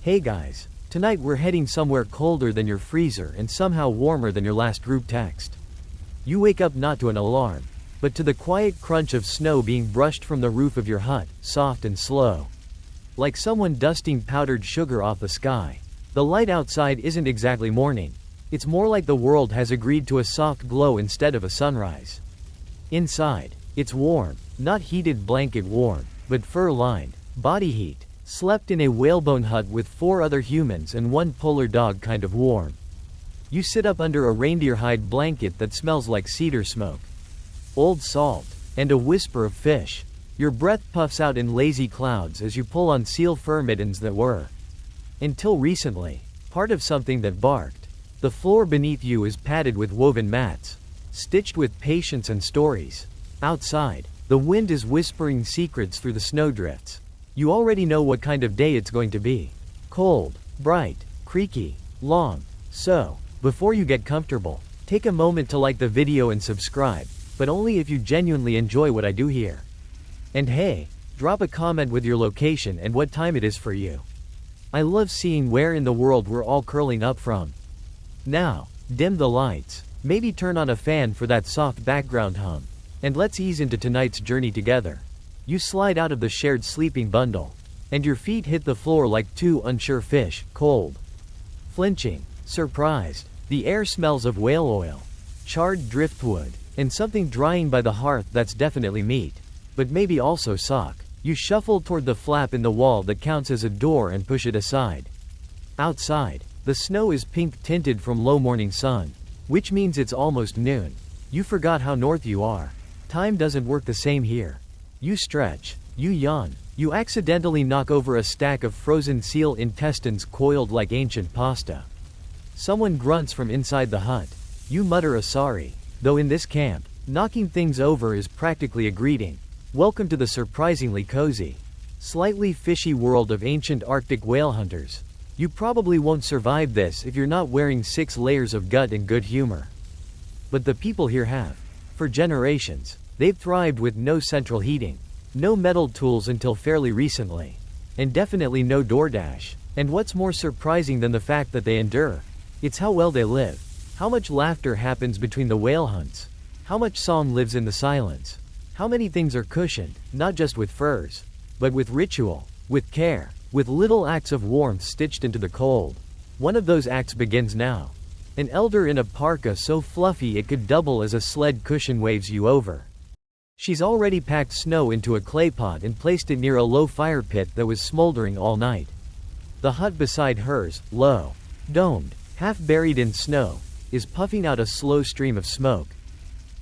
Hey guys, tonight we're heading somewhere colder than your freezer and somehow warmer than your last group text. You wake up not to an alarm, but to the quiet crunch of snow being brushed from the roof of your hut, soft and slow. Like someone dusting powdered sugar off the sky. The light outside isn't exactly morning. It's more like the world has agreed to a soft glow instead of a sunrise. Inside, it's warm, not heated blanket warm, but fur-lined, body heat. Slept in a whalebone hut with 4 other humans and 1 polar dog kind of warm. You sit up under a reindeer hide blanket that smells like cedar smoke, old salt, and a whisper of fish. Your breath puffs out in lazy clouds as you pull on seal fur mittens that were, until recently, part of something that barked. The floor beneath you is padded with woven mats, stitched with patience and stories. Outside, the wind is whispering secrets through the snowdrifts. You already know what kind of day it's going to be. Cold, bright, creaky, long. So, before you get comfortable, take a moment to like the video and subscribe, but only if you genuinely enjoy what I do here. And hey, drop a comment with your location and what time it is for you. I love seeing where in the world we're all curling up from. Now, dim the lights, maybe turn on a fan for that soft background hum, and let's ease into tonight's journey together. You slide out of the shared sleeping bundle, and your feet hit the floor like 2 unsure fish, cold. Flinching, surprised, the air smells of whale oil, charred driftwood, and something drying by the hearth that's definitely meat, but maybe also sock. You shuffle toward the flap in the wall that counts as a door and push it aside. Outside, the snow is pink tinted from low morning sun, which means it's almost noon. You forgot how north you are. Time doesn't work the same here. You stretch, you yawn, you accidentally knock over a stack of frozen seal intestines coiled like ancient pasta. Someone grunts from inside the hut. You mutter a sorry, though in this camp, knocking things over is practically a greeting. Welcome to the surprisingly cozy, slightly fishy world of ancient Arctic whale hunters. You probably won't survive this if you're not wearing 6 layers of gut and good humor. But the people here have. For generations. They've thrived with no central heating, no metal tools until fairly recently, and definitely no DoorDash. And what's more surprising than the fact that they endure? It's how well they live. How much laughter happens between the whale hunts. How much song lives in the silence. How many things are cushioned, not just with furs, but with ritual, with care, with little acts of warmth stitched into the cold. One of those acts begins now. An elder in a parka so fluffy it could double as a sled cushion waves you over. She's already packed snow into a clay pot and placed it near a low fire pit that was smoldering all night. The hut beside hers, low, domed, half buried in snow, is puffing out a slow stream of smoke.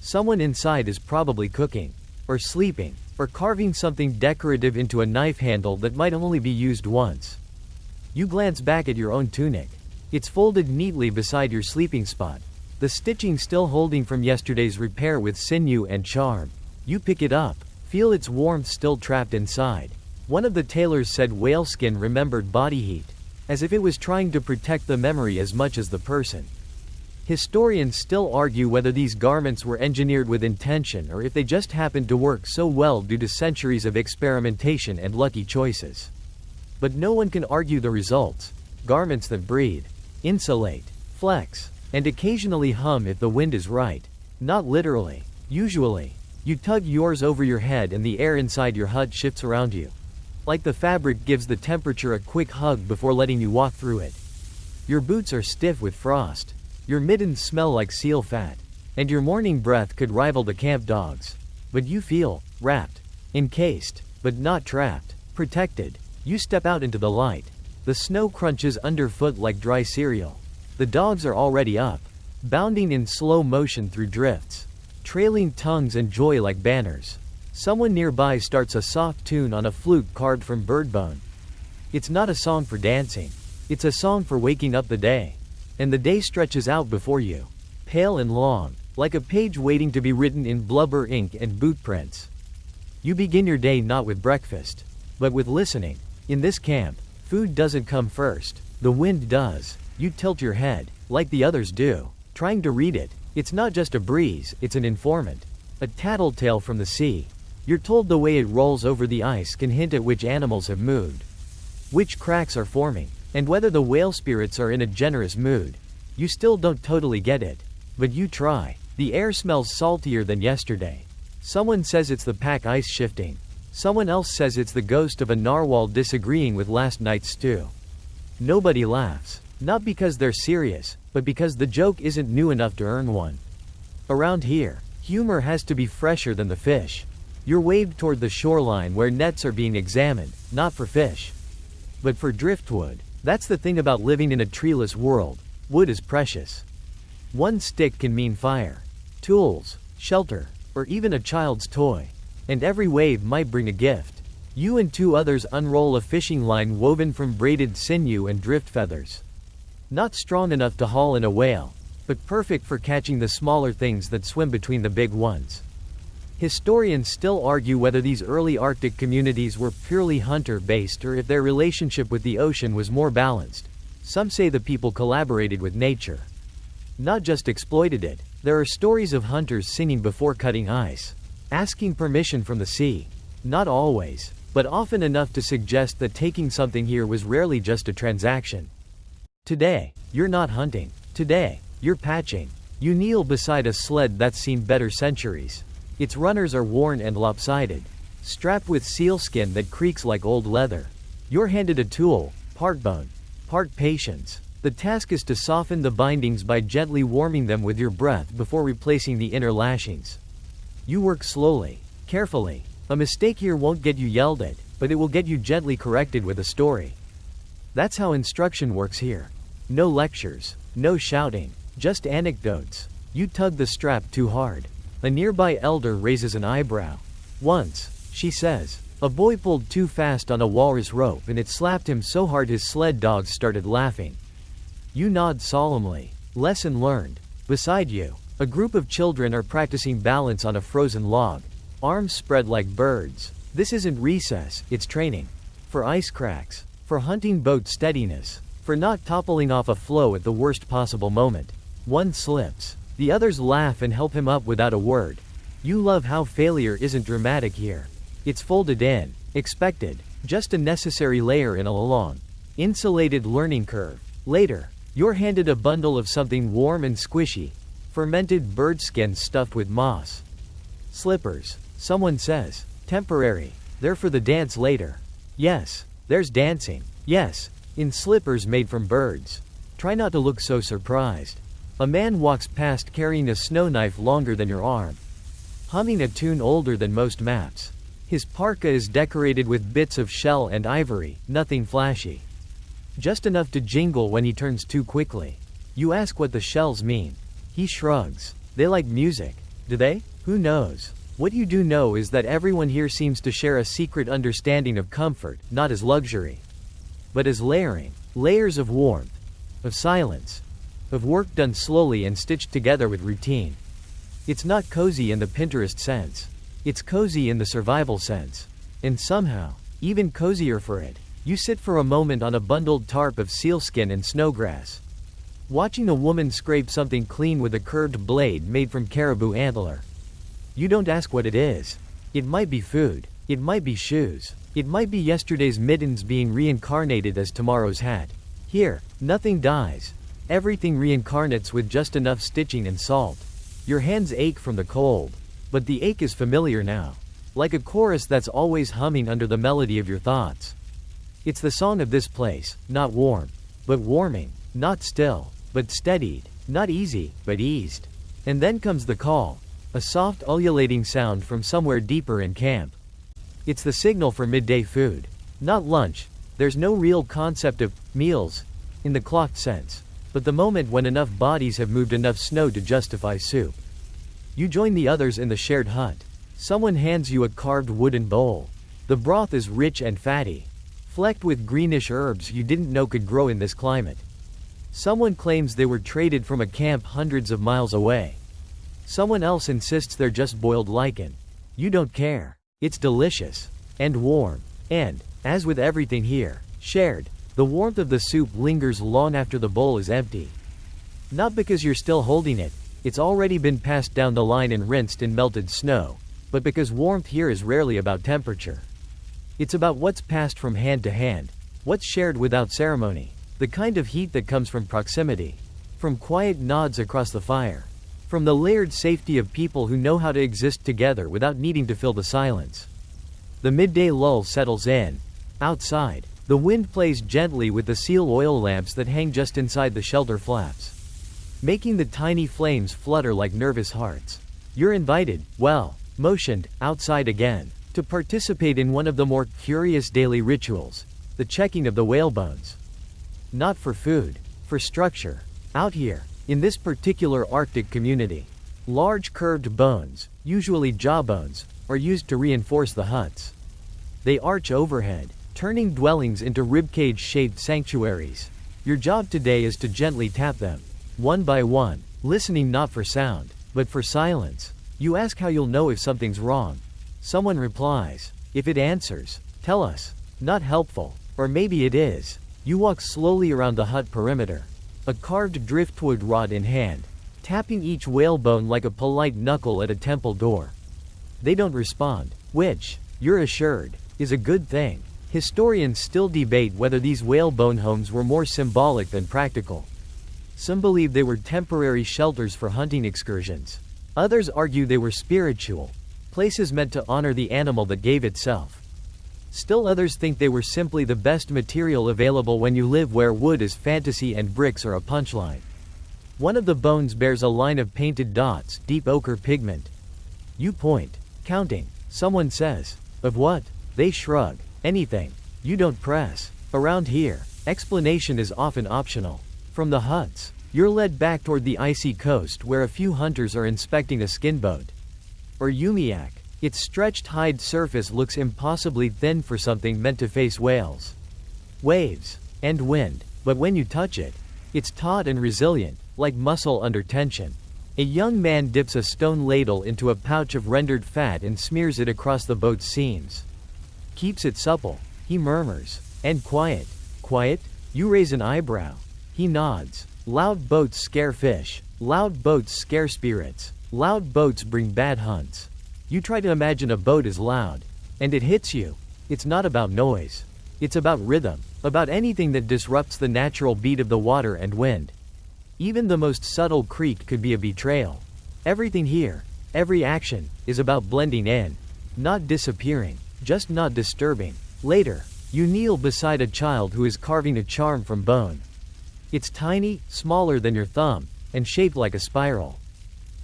Someone inside is probably cooking, or sleeping, or carving something decorative into a knife handle that might only be used once. You glance back at your own tunic. It's folded neatly beside your sleeping spot, the stitching still holding from yesterday's repair with sinew and charm. You pick it up, feel its warmth still trapped inside. One of the tailors said whaleskin remembered body heat, as if it was trying to protect the memory as much as the person. Historians still argue whether these garments were engineered with intention or if they just happened to work so well due to centuries of experimentation and lucky choices. But no one can argue the results. Garments that breathe, insulate, flex, and occasionally hum if the wind is right. Not literally. Usually. You tug yours over your head and the air inside your hut shifts around you. Like the fabric gives the temperature a quick hug before letting you walk through it. Your boots are stiff with frost. Your mittens smell like seal fat. And your morning breath could rival the camp dog's. But you feel wrapped, encased, but not trapped, protected. You step out into the light. The snow crunches underfoot like dry cereal. The dogs are already up, bounding in slow motion through drifts, trailing tongues and joy like banners. Someone nearby starts a soft tune on a flute carved from bird bone. It's not a song for dancing. It's a song for waking up the day. And the day stretches out before you, pale and long, like a page waiting to be written in blubber ink and boot prints. You begin your day not with breakfast, but with listening. In this camp, food doesn't come first. The wind does. You tilt your head, like the others do, trying to read it. It's not just a breeze, it's an informant. A tattletale from the sea. You're told the way it rolls over the ice can hint at which animals have moved, which cracks are forming, And whether the whale spirits are in a generous mood, you still don't totally get it. But you try. The air smells saltier than yesterday. Someone says it's the pack ice shifting. Someone else says it's the ghost of a narwhal disagreeing with last night's stew. Nobody laughs. Not because they're serious, but because the joke isn't new enough to earn one. Around here, humor has to be fresher than the fish. You're waved toward the shoreline where nets are being examined, not for fish, but for driftwood. That's the thing about living in a treeless world. Wood is precious. One stick can mean fire, tools, shelter, or even a child's toy. And every wave might bring a gift. You and two others unroll a fishing line woven from braided sinew and drift feathers. Not strong enough to haul in a whale, but perfect for catching the smaller things that swim between the big ones. Historians still argue whether these early Arctic communities were purely hunter-based or if their relationship with the ocean was more balanced. Some say the people collaborated with nature, not just exploited it. There are stories of hunters singing before cutting ice, asking permission from the sea. Not always, but often enough to suggest that taking something here was rarely just a transaction. Today, you're not hunting. Today, you're patching. You kneel beside a sled that's seen better centuries. Its runners are worn and lopsided, strapped with sealskin that creaks like old leather. You're handed a tool, part bone, part patience. The task is to soften the bindings by gently warming them with your breath before replacing the inner lashings. You work slowly, carefully. A mistake here won't get you yelled at, but it will get you gently corrected with a story. That's how instruction works here. No lectures, no shouting, just anecdotes. You tug the strap too hard. A nearby elder raises an eyebrow. Once, she says, a boy pulled too fast on a walrus rope and it slapped him so hard his sled dogs started laughing. You nod solemnly. Lesson learned. Beside you, a group of children are practicing balance on a frozen log, arms spread like birds. This isn't recess, it's training. For ice cracks, for hunting boat steadiness, for not toppling off a floe at the worst possible moment. One slips. The others laugh and help him up without a word. You love how failure isn't dramatic here. It's folded in, expected, just a necessary layer in a long, insulated learning curve. Later, you're handed a bundle of something warm and squishy, fermented bird skin stuffed with moss. Slippers, someone says, temporary, they're for the dance later. Yes, there's dancing. Yes, in slippers made from birds. Try not to look so surprised. A man walks past carrying a snow knife longer than your arm, humming a tune older than most maps. His parka is decorated with bits of shell and ivory, nothing flashy. Just enough to jingle when he turns too quickly. You ask what the shells mean. He shrugs. They like music. Do they? Who knows? What you do know is that everyone here seems to share a secret understanding of comfort, not as luxury, but as layering. Layers of warmth, of silence, of work done slowly and stitched together with routine. It's not cozy in the Pinterest sense. It's cozy in the survival sense. And somehow, even cozier for it, you sit for a moment on a bundled tarp of sealskin and snowgrass, watching a woman scrape something clean with a curved blade made from caribou antler. You don't ask what it is. It might be food. It might be shoes. It might be yesterday's mittens being reincarnated as tomorrow's hat. Here, nothing dies. Everything reincarnates with just enough stitching and salt. Your hands ache from the cold, but the ache is familiar now, like a chorus that's always humming under the melody of your thoughts. It's the song of this place, not warm, but warming, not still, but steadied, not easy, but eased. And then comes the call, a soft ululating sound from somewhere deeper in camp. It's the signal for midday food, not lunch. There's no real concept of meals in the clocked sense, but the moment when enough bodies have moved enough snow to justify soup. You join the others in the shared hut. Someone hands you a carved wooden bowl. The broth is rich and fatty, flecked with greenish herbs you didn't know could grow in this climate. Someone claims they were traded from a camp hundreds of miles away. Someone else insists they're just boiled lichen. You don't care. It's delicious. And warm. And, as with everything here, shared. The warmth of the soup lingers long after the bowl is empty. Not because you're still holding it, it's already been passed down the line and rinsed in melted snow, but because warmth here is rarely about temperature. It's about what's passed from hand to hand, what's shared without ceremony. The kind of heat that comes from proximity. From quiet nods across the fire. From the layered safety of people who know how to exist together without needing to fill the silence. The midday lull settles in. Outside, the wind plays gently with the seal oil lamps that hang just inside the shelter flaps, making the tiny flames flutter like nervous hearts. You're invited, motioned, outside again, to participate in one of the more curious daily rituals, the checking of the whale bones. Not for food, for structure. Out here, in this particular Arctic community, large curved bones, usually jawbones, are used to reinforce the huts. They arch overhead, turning dwellings into ribcage-shaped sanctuaries. Your job today is to gently tap them, one by one, listening not for sound, but for silence. You ask how you'll know if something's wrong. Someone replies. If it answers, tell us. Not helpful. Or maybe it is. You walk slowly around the hut perimeter, a carved driftwood rod in hand, tapping each whalebone like a polite knuckle at a temple door. They don't respond, which, you're assured, is a good thing. Historians still debate whether these whalebone homes were more symbolic than practical. Some believe they were temporary shelters for hunting excursions. Others argue they were spiritual, places meant to honor the animal that gave itself. Still others think they were simply the best material available when you live where wood is fantasy and bricks are a punchline. One of the bones bears a line of painted dots, deep ochre pigment. You point, counting. Someone says, "Of what?" They shrug. "Anything." You don't press. Around here, explanation is often optional. From the huts, you're led back toward the icy coast where a few hunters are inspecting a skinboat. Or Umiak. Its stretched hide surface looks impossibly thin for something meant to face whales, waves, and wind, but when you touch it, it's taut and resilient, like muscle under tension. A young man dips a stone ladle into a pouch of rendered fat and smears it across the boat's seams. Keeps it supple, he murmurs. And quiet. Quiet? You raise an eyebrow. He nods. Loud boats scare fish. Loud boats scare spirits. Loud boats bring bad hunts. You try to imagine a boat is loud, and it hits you. It's not about noise. It's about rhythm, about anything that disrupts the natural beat of the water and wind. Even the most subtle creak could be a betrayal. Everything here, every action, is about blending in. Not disappearing, just not disturbing. Later, you kneel beside a child who is carving a charm from bone. It's tiny, smaller than your thumb, and shaped like a spiral.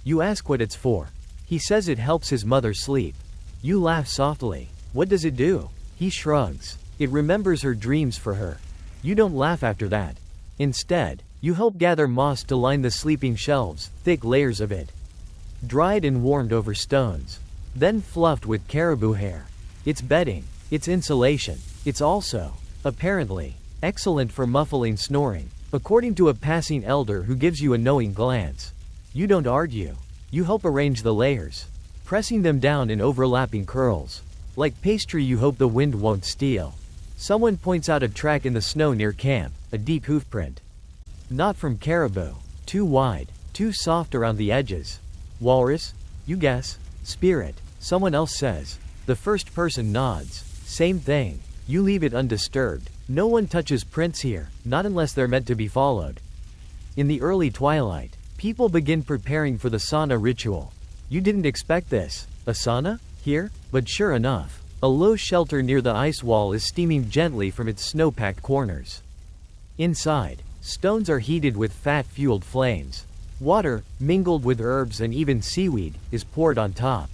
You ask what it's for. He says it helps his mother sleep. You laugh softly. What does it do? He shrugs. It remembers her dreams for her. You don't laugh after that. Instead, you help gather moss to line the sleeping shelves, thick layers of it, dried and warmed over stones, then fluffed with caribou hair. It's bedding. It's insulation. It's also, apparently, excellent for muffling snoring, according to a passing elder who gives you a knowing glance. You don't argue. You help arrange the layers, pressing them down in overlapping curls, like pastry you hope the wind won't steal. Someone points out a track in the snow near camp, a deep hoofprint. Not from caribou. Too wide, too soft around the edges. Walrus? You guess. Spirit. Someone else says. The first person nods. Same thing. You leave it undisturbed. No one touches prints here, not unless they're meant to be followed. In the early twilight, people begin preparing for the sauna ritual. You didn't expect this. A sauna? Here? But sure enough, a low shelter near the ice wall is steaming gently from its snow-packed corners. Inside, stones are heated with fat-fueled flames. Water, mingled with herbs and even seaweed, is poured on top.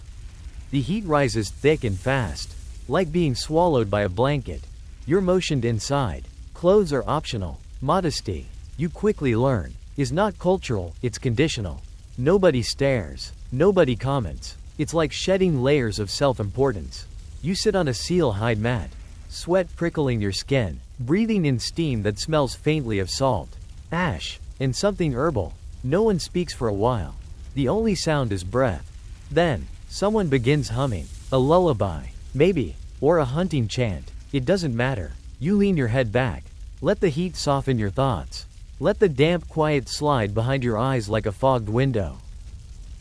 The heat rises thick and fast, like being swallowed by a blanket. You're motioned inside. Clothes are optional. Modesty, you quickly learn, is not cultural, it's conditional. Nobody stares. Nobody comments. It's like shedding layers of self-importance. You sit on a seal hide mat, sweat prickling your skin, breathing in steam that smells faintly of salt, ash, and something herbal. No one speaks for a while. The only sound is breath. Then, someone begins humming. A lullaby, maybe, or a hunting chant. It doesn't matter. You lean your head back. Let the heat soften your thoughts. Let the damp quiet slide behind your eyes like a fogged window.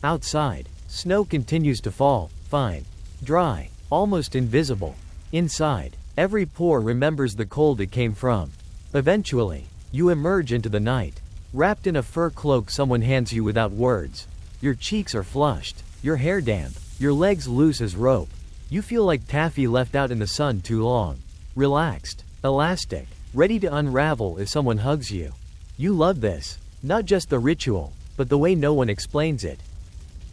Outside, snow continues to fall, fine, dry, almost invisible. Inside, every pore remembers the cold it came from. Eventually, You emerge into the night. Wrapped in a fur cloak someone hands you without words. Your cheeks are flushed, your hair damp, your legs loose as rope. You feel like taffy left out in the sun too long. Relaxed, elastic, ready to unravel if someone hugs you. You love this. Not just the ritual, but the way no one explains it.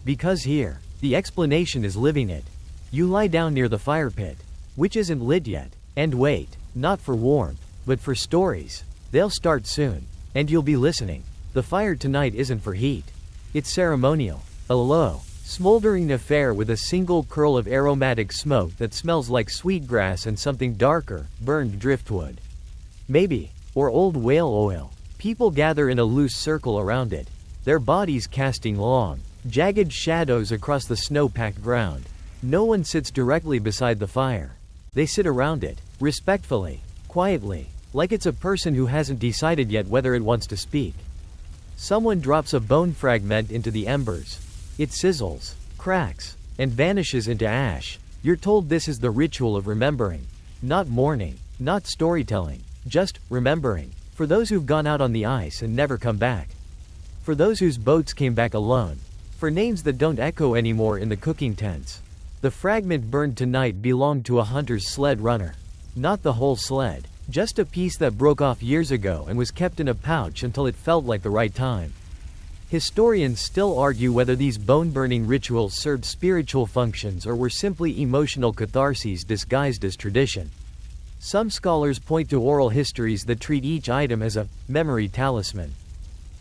Because here, the explanation is living it. You lie down near the fire pit, which isn't lit yet, and wait, not for warmth, but for stories. They'll start soon, and you'll be listening. The fire tonight isn't for heat. It's ceremonial. A low, smoldering affair with a single curl of aromatic smoke that smells like sweetgrass and something darker, burned driftwood. Maybe, or old whale oil. People gather in a loose circle around it, their bodies casting long, jagged shadows across the snow-packed ground. No one sits directly beside the fire. They sit around it, respectfully, quietly, like it's a person who hasn't decided yet whether it wants to speak. Someone drops a bone fragment into the embers. It sizzles, cracks, and vanishes into ash. You're told this is the ritual of remembering. Not mourning, not storytelling, just remembering. For those who've gone out on the ice and never come back. For those whose boats came back alone. For names that don't echo anymore in the cooking tents. The fragment burned tonight belonged to a hunter's sled runner. Not the whole sled, just a piece that broke off years ago and was kept in a pouch until it felt like the right time. Historians still argue whether these bone-burning rituals served spiritual functions or were simply emotional catharses disguised as tradition. Some scholars point to oral histories that treat each item as a memory talisman.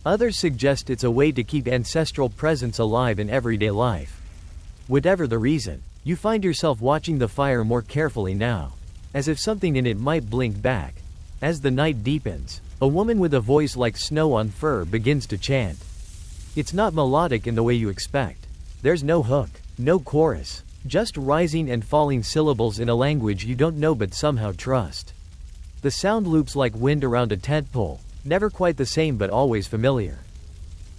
Others suggest it's a way to keep ancestral presence alive in everyday life. Whatever the reason, you find yourself watching the fire more carefully now, as if something in it might blink back. As the night deepens, a woman with a voice like snow on fur begins to chant. It's not melodic in the way you expect. There's no hook, no chorus, just rising and falling syllables in a language you don't know but somehow trust. The sound loops like wind around a tent pole, never quite the same but always familiar.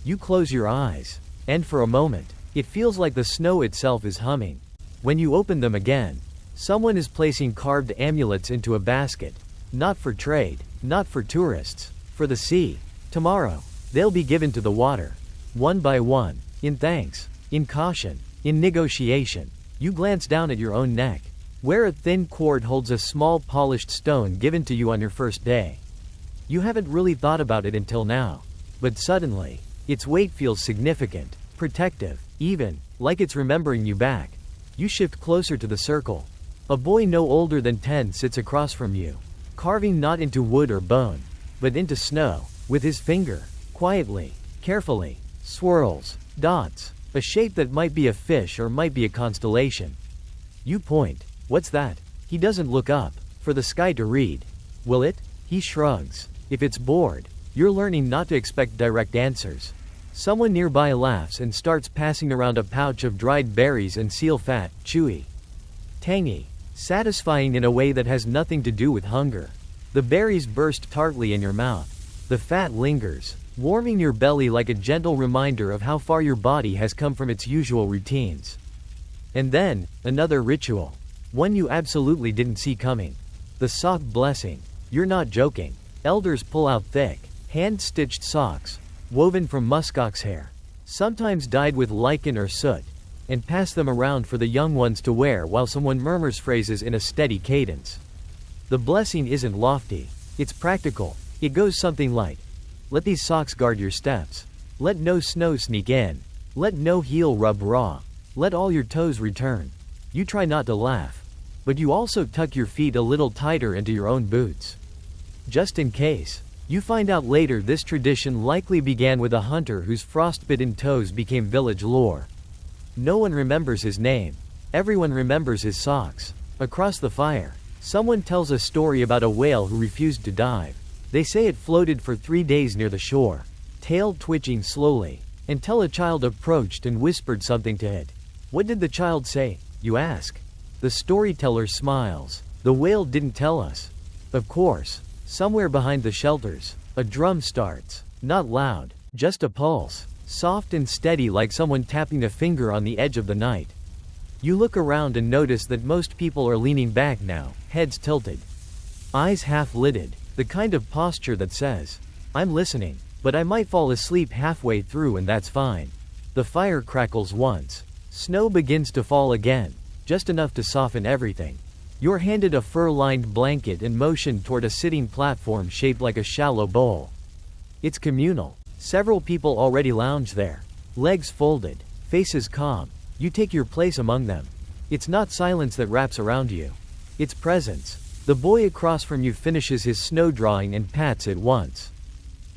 You close your eyes, and for a moment, it feels like the snow itself is humming. When you open them again, someone is placing carved amulets into a basket. Not for trade, not for tourists, for the sea. Tomorrow, they'll be given to the water. One by one, in thanks, in caution, in negotiation. You glance down at your own neck, where a thin cord holds a small polished stone given to you on your first day. You haven't really thought about it until now, but suddenly, its weight feels significant, protective, even, like it's remembering you back. You shift closer to the circle. A boy no older than 10 sits across from you, carving not into wood or bone, but into snow, with his finger, quietly, carefully, swirls, dots, a shape that might be a fish or might be a constellation. You point. What's that? He doesn't look up, for the sky to read. Will it? He shrugs. If it's bored, you're learning not to expect direct answers. Someone nearby laughs and starts passing around a pouch of dried berries and seal fat, chewy, tangy, satisfying in a way that has nothing to do with hunger. The berries burst tartly in your mouth. The fat lingers, warming your belly like a gentle reminder of how far your body has come from its usual routines. And then, another ritual. One you absolutely didn't see coming. The sock blessing. You're not joking. Elders pull out thick, hand-stitched socks, woven from muskox hair, sometimes dyed with lichen or soot, and pass them around for the young ones to wear while someone murmurs phrases in a steady cadence. The blessing isn't lofty, it's practical. It goes something like, let these socks guard your steps. Let no snow sneak in. Let no heel rub raw. Let all your toes return. You try not to laugh, but you also tuck your feet a little tighter into your own boots. Just in case. You find out later this tradition likely began with a hunter whose frostbitten toes became village lore. No one remembers his name. Everyone remembers his socks. Across the fire, someone tells a story about a whale who refused to dive. They say it floated for 3 days near the shore, tail twitching slowly, until a child approached and whispered something to it. What did the child say, you ask? The storyteller smiles. The whale didn't tell us. Of course, somewhere behind the shelters, a drum starts. Not loud, just a pulse, soft and steady like someone tapping a finger on the edge of the night. You look around and notice that most people are leaning back now, heads tilted, eyes half-lidded, the kind of posture that says, I'm listening, but I might fall asleep halfway through and that's fine. The fire crackles once. Snow begins to fall again, just enough to soften everything. You're handed a fur-lined blanket and motioned toward a sitting platform shaped like a shallow bowl. It's communal. Several people already lounge there. Legs folded, faces calm. You take your place among them. It's not silence that wraps around you. It's presence. The boy across from you finishes his snow drawing and pats it once.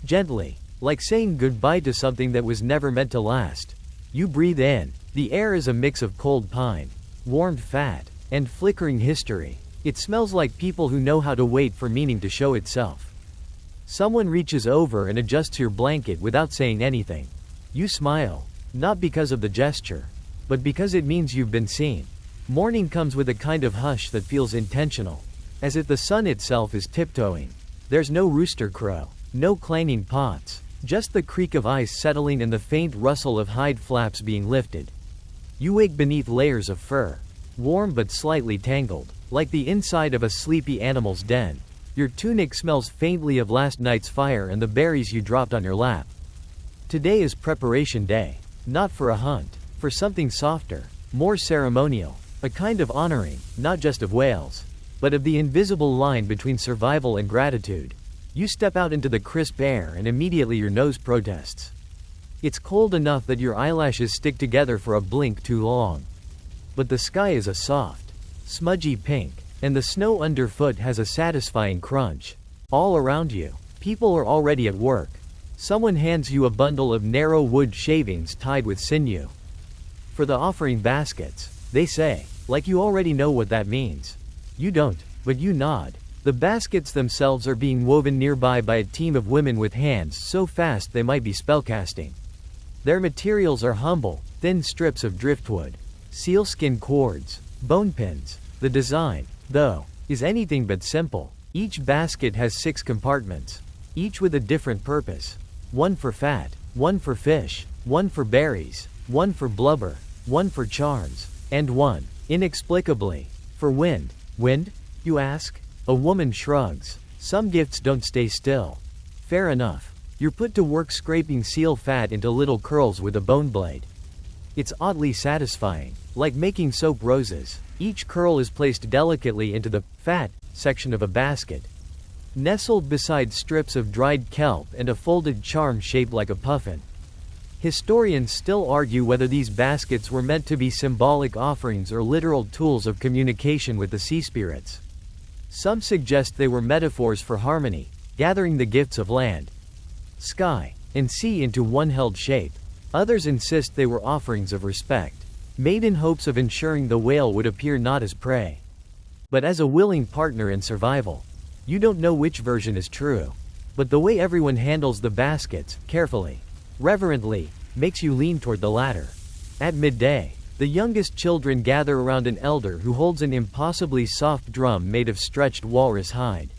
Gently, like saying goodbye to something that was never meant to last. You breathe in. The air is a mix of cold pine, warmed fat, and flickering history. It smells like people who know how to wait for meaning to show itself. Someone reaches over and adjusts your blanket without saying anything. You smile, not because of the gesture, but because it means you've been seen. Morning comes with a kind of hush that feels intentional, as if the sun itself is tiptoeing. There's no rooster crow, no clanging pots, just the creak of ice settling and the faint rustle of hide flaps being lifted. You wake beneath layers of fur, warm but slightly tangled, like the inside of a sleepy animal's den. Your tunic smells faintly of last night's fire and the berries you dropped on your lap. Today is preparation day, not for a hunt, for something softer, more ceremonial, a kind of honoring, not just of whales, but of the invisible line between survival and gratitude. You step out into the crisp air and immediately your nose protests. It's cold enough that your eyelashes stick together for a blink too long. But the sky is a soft, smudgy pink, and the snow underfoot has a satisfying crunch. All around you, people are already at work. Someone hands you a bundle of narrow wood shavings tied with sinew. For the offering baskets, they say, like you already know what that means. You don't, but you nod. The baskets themselves are being woven nearby by a team of women with hands so fast they might be spellcasting. Their materials are humble, thin strips of driftwood, sealskin cords, bone pins. The design, though, is anything but simple. Each basket has 6 compartments, each with a different purpose. One for fat, one for fish, one for berries, one for blubber, one for charms, and one, inexplicably, for wind. Wind, you ask? A woman shrugs. Some gifts don't stay still. Fair enough. You're put to work scraping seal fat into little curls with a bone blade. It's oddly satisfying, like making soap roses. Each curl is placed delicately into the fat section of a basket, nestled beside strips of dried kelp and a folded charm shaped like a puffin. Historians still argue whether these baskets were meant to be symbolic offerings or literal tools of communication with the sea spirits. Some suggest they were metaphors for harmony, gathering the gifts of land, sky, and sea into one held shape. Others insist they were offerings of respect, made in hopes of ensuring the whale would appear not as prey, but as a willing partner in survival. You don't know which version is true, but the way everyone handles the baskets, carefully, reverently, makes you lean toward the latter. At midday, the youngest children gather around an elder who holds an impossibly soft drum made of stretched walrus hide.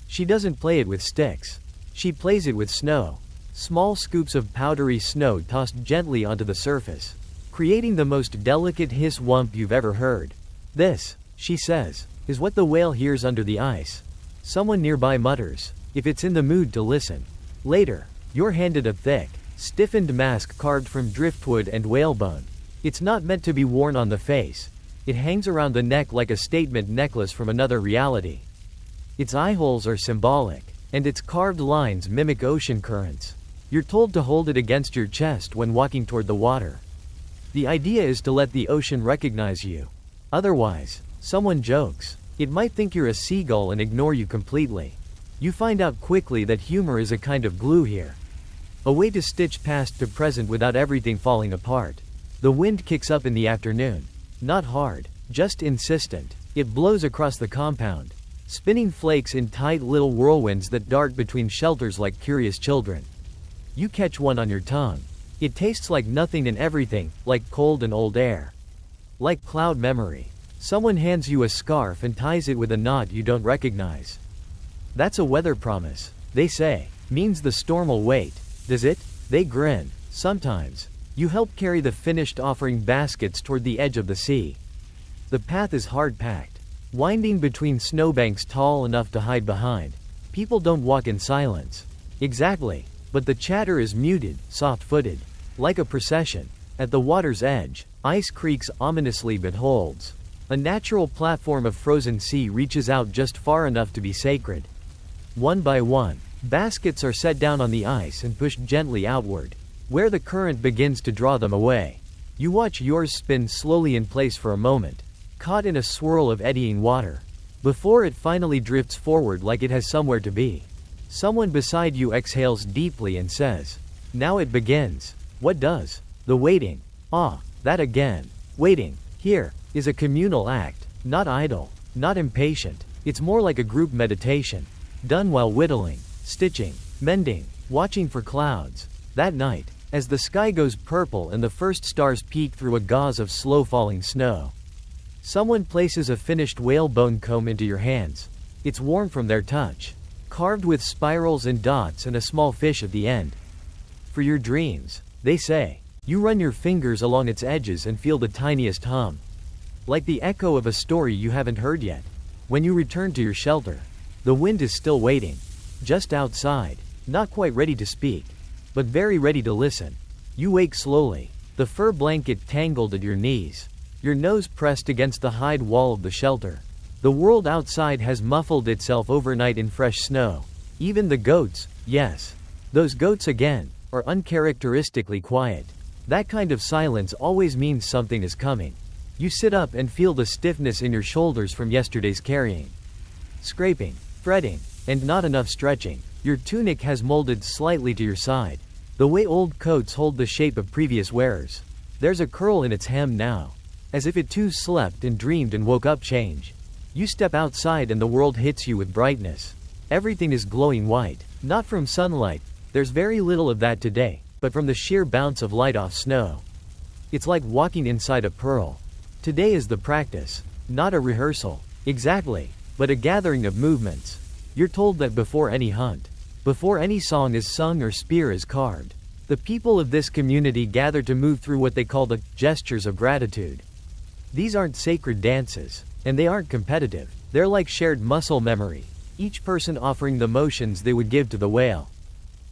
She doesn't play it with sticks. She plays it with snow. Small scoops of powdery snow tossed gently onto the surface, creating the most delicate hiss-whump you've ever heard. This, she says, is what the whale hears under the ice. Someone nearby mutters, if it's in the mood to listen. Later, you're handed a thick, stiffened mask carved from driftwood and whalebone. It's not meant to be worn on the face. It hangs around the neck like a statement necklace from another reality. Its eye holes are symbolic, and its carved lines mimic ocean currents. You're told to hold it against your chest when walking toward the water. The idea is to let the ocean recognize you. Otherwise, someone jokes, it might think you're a seagull and ignore you completely. You find out quickly that humor is a kind of glue here. A way to stitch past to present without everything falling apart. The wind kicks up in the afternoon. Not hard, just insistent. It blows across the compound, spinning flakes in tight little whirlwinds that dart between shelters like curious children. You catch one on your tongue. It tastes like nothing and everything, like cold and old air. Like cloud memory. Someone hands you a scarf and ties it with a knot you don't recognize. That's a weather promise, they say. Means the storm will wait. Does it? They grin. Sometimes. You help carry the finished offering baskets toward the edge of the sea. The path is hard-packed, winding between snowbanks tall enough to hide behind. People don't walk in silence. Exactly. But the chatter is muted, soft-footed. Like a procession. At the water's edge, ice creaks ominously but holds. A natural platform of frozen sea reaches out just far enough to be sacred. One by one, baskets are set down on the ice and pushed gently outward, where the current begins to draw them away. You watch yours spin slowly in place for a moment, caught in a swirl of eddying water, before it finally drifts forward like it has somewhere to be. Someone beside you exhales deeply and says, "Now it begins." What does? The waiting. Ah, that again. Waiting, here, is a communal act, not idle, not impatient. It's more like a group meditation, done while whittling, stitching, mending, watching for clouds. That night, as the sky goes purple and the first stars peek through a gauze of slow-falling snow, someone places a finished whalebone comb into your hands. It's warm from their touch, carved with spirals and dots and a small fish at the end. For your dreams, they say. You run your fingers along its edges and feel the tiniest hum, like the echo of a story you haven't heard yet. When you return to your shelter, the wind is still waiting, just outside, not quite ready to speak, but very ready to listen. You wake slowly, the fur blanket tangled at your knees, your nose pressed against the hide wall of the shelter. The world outside has muffled itself overnight in fresh snow. Even the goats, yes, those goats again, are uncharacteristically quiet. That kind of silence always means something is coming. You sit up and feel the stiffness in your shoulders from yesterday's carrying, scraping, fretting, and not enough stretching. Your tunic has molded slightly to your side, the way old coats hold the shape of previous wearers. There's a curl in its hem now, as if it too slept and dreamed and woke up change. You step outside and the world hits you with brightness. Everything is glowing white, not from sunlight, there's very little of that today, but from the sheer bounce of light off snow. It's like walking inside a pearl. Today is the practice, not a rehearsal. Exactly, but a gathering of movements. You're told that before any hunt, before any song is sung or spear is carved, the people of this community gather to move through what they call the gestures of gratitude. These aren't sacred dances, and they aren't competitive. They're like shared muscle memory, each person offering the motions they would give to the whale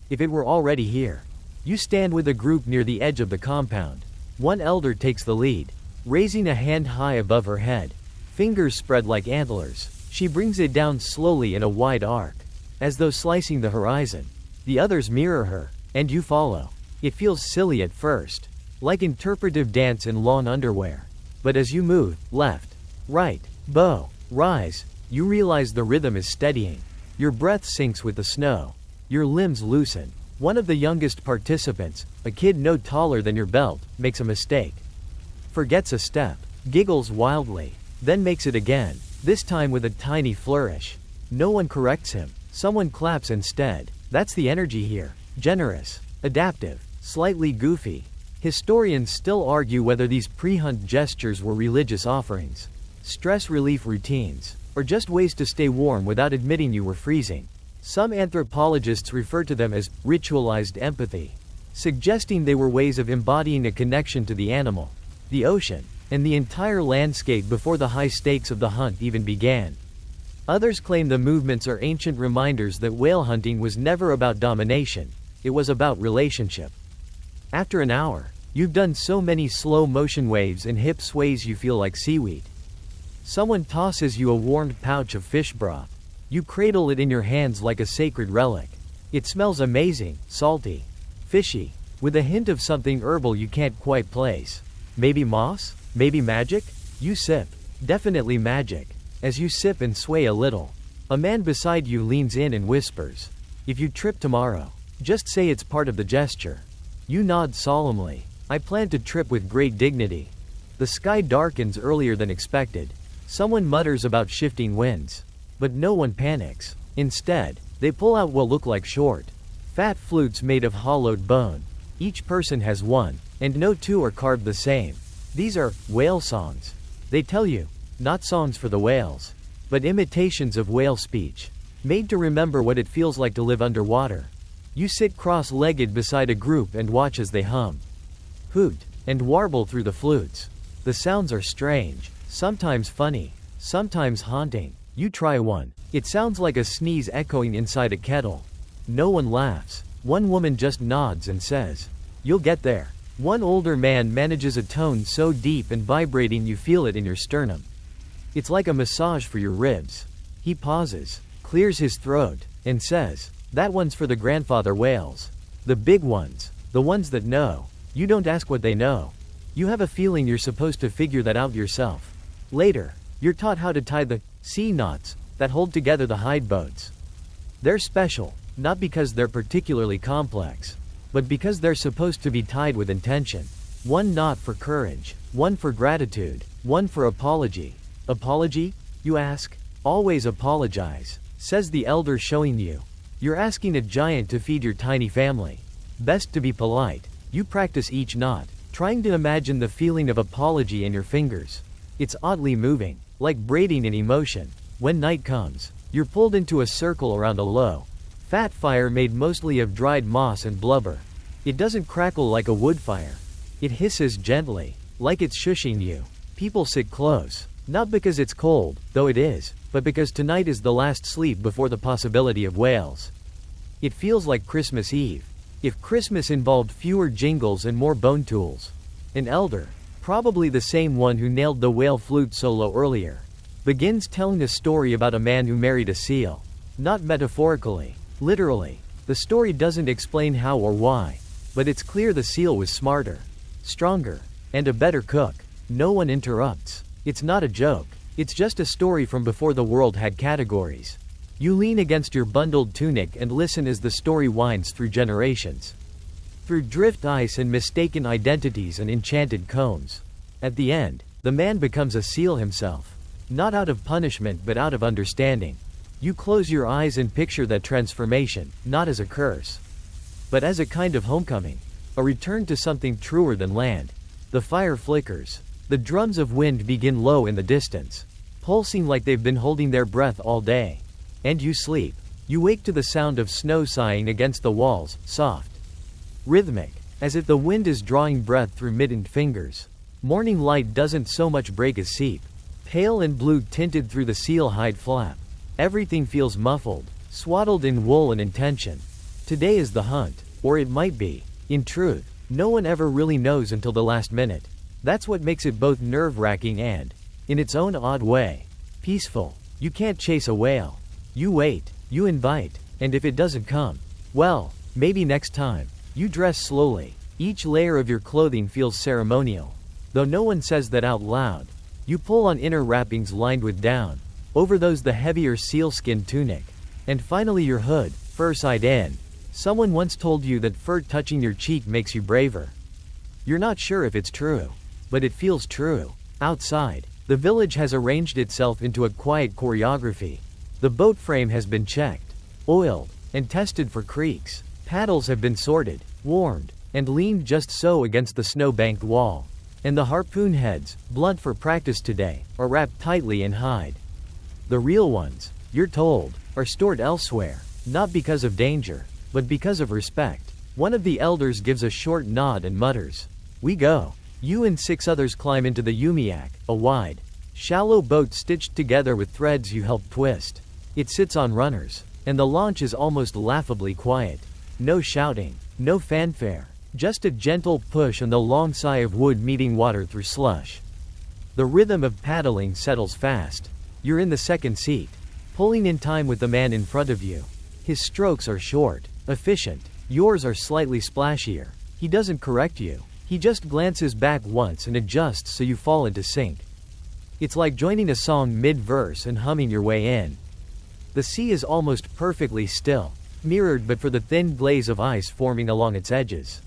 if it were already here. You stand with a group near the edge of the compound. One elder takes the lead, raising a hand high above her head, fingers spread like antlers. She brings it down slowly in a wide arc, as though slicing the horizon. The others mirror her, and you follow. It feels silly at first, like interpretive dance in lawn underwear. But as you move, left, right, bow, rise, you realize the rhythm is steadying. Your breath sinks with the snow. Your limbs loosen. One of the youngest participants, a kid no taller than your belt, makes a mistake. Forgets a step, giggles wildly, then makes it again, this time with a tiny flourish. No one corrects him. Someone claps instead. That's the energy here. Generous, adaptive, slightly goofy. Historians still argue whether these pre-hunt gestures were religious offerings, stress relief routines, or just ways to stay warm without admitting you were freezing. Some anthropologists refer to them as ritualized empathy, suggesting they were ways of embodying a connection to the animal, the ocean, and the entire landscape before the high stakes of the hunt even began. Others claim the movements are ancient reminders that whale hunting was never about domination, it was about relationship. After an hour, you've done so many slow motion waves and hip sways you feel like seaweed. Someone tosses you a warmed pouch of fish broth. You cradle it in your hands like a sacred relic. It smells amazing, salty, fishy, with a hint of something herbal you can't quite place. Maybe moss? Maybe magic? You sip. Definitely magic. As you sip and sway a little, a man beside you leans in and whispers, "If you trip tomorrow, just say it's part of the gesture." You nod solemnly. I plan to trip with great dignity. The sky darkens earlier than expected. Someone mutters about shifting winds. But no one panics. Instead, they pull out what look like short, fat flutes made of hollowed bone. Each person has one, and no two are carved the same. These are whale songs. They tell you, not songs for the whales, but imitations of whale speech, made to remember what it feels like to live underwater. You sit cross-legged beside a group and watch as they hum, hoot, and warble through the flutes. The sounds are strange, sometimes funny, sometimes haunting. You try one. It sounds like a sneeze echoing inside a kettle. No one laughs. One woman just nods and says, "You'll get there." One older man manages a tone so deep and vibrating you feel it in your sternum. It's like a massage for your ribs. He pauses, clears his throat, and says, "That one's for the grandfather whales. The big ones. The ones that know." You don't ask what they know. You have a feeling you're supposed to figure that out yourself. Later, you're taught how to tie the sea knots that hold together the hide boats. They're special, not because they're particularly complex, but because they're supposed to be tied with intention. One knot for courage, one for gratitude, one for apology. Apology? You ask? Always apologize, says the elder, showing you. You're asking a giant to feed your tiny family. Best to be polite. You practice each knot, trying to imagine the feeling of apology in your fingers. It's oddly moving, like braiding in emotion. When night comes, you're pulled into a circle around a low, fat fire made mostly of dried moss and blubber. It doesn't crackle like a wood fire. It hisses gently, like it's shushing you. People sit close, not because it's cold, though it is, but because tonight is the last sleep before the possibility of whales. It feels like Christmas Eve, if Christmas involved fewer jingles and more bone tools. An elder, probably the same one who nailed the whale flute solo earlier, begins telling a story about a man who married a seal. Not metaphorically, literally. The story doesn't explain how or why, but it's clear the seal was smarter, stronger, and a better cook. No one interrupts. It's not a joke. It's just a story from before the world had categories. You lean against your bundled tunic and listen as the story winds through generations. Through drift ice and mistaken identities and enchanted cones. At the end, the man becomes a seal himself. Not out of punishment but out of understanding. You close your eyes and picture that transformation, not as a curse, but as a kind of homecoming. A return to something truer than land. The fire flickers. The drums of wind begin low in the distance, pulsing like they've been holding their breath all day. And you sleep. You wake to the sound of snow sighing against the walls, soft, rhythmic, as if the wind is drawing breath through mittened fingers. Morning light doesn't so much break as seep, pale and blue tinted through the seal hide flap. Everything feels muffled, swaddled in wool and intention. Today is the hunt, or it might be. In truth, no one ever really knows until the last minute. That's what makes it both nerve-wracking and, in its own odd way, peaceful. You can't chase a whale. You wait, you invite, and if it doesn't come, well, maybe next time. You dress slowly. Each layer of your clothing feels ceremonial, though no one says that out loud. You pull on inner wrappings lined with down, over those the heavier sealskin tunic, and finally your hood, fur side in. Someone once told you that fur touching your cheek makes you braver. You're not sure if it's true, but it feels true. Outside, the village has arranged itself into a quiet choreography. The boat frame has been checked, oiled, and tested for creaks. Paddles have been sorted, warmed, and leaned just so against the snow-banked wall. And the harpoon heads, blunt for practice today, are wrapped tightly in hide. The real ones, you're told, are stored elsewhere, not because of danger, but because of respect. One of the elders gives a short nod and mutters, "We go." You and 6 others climb into the Umiak, a wide, shallow boat stitched together with threads you helped twist. It sits on runners, and the launch is almost laughably quiet. No shouting, no fanfare, just a gentle push and the long sigh of wood meeting water through slush. The rhythm of paddling settles fast. You're in the second seat, pulling in time with the man in front of you. His strokes are short, efficient. Yours are slightly splashier. He doesn't correct you. He just glances back once and adjusts so you fall into sync. It's like joining a song mid-verse and humming your way in. The sea is almost perfectly still, mirrored but for the thin glaze of ice forming along its edges.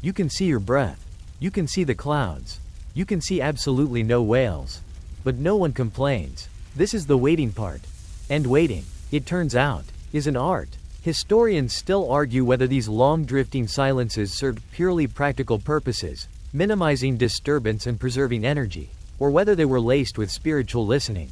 You can see your breath. You can see the clouds. You can see absolutely no whales. But no one complains. This is the waiting part. And waiting, it turns out, is an art. Historians still argue whether these long drifting silences served purely practical purposes, minimizing disturbance and preserving energy, or whether they were laced with spiritual listening.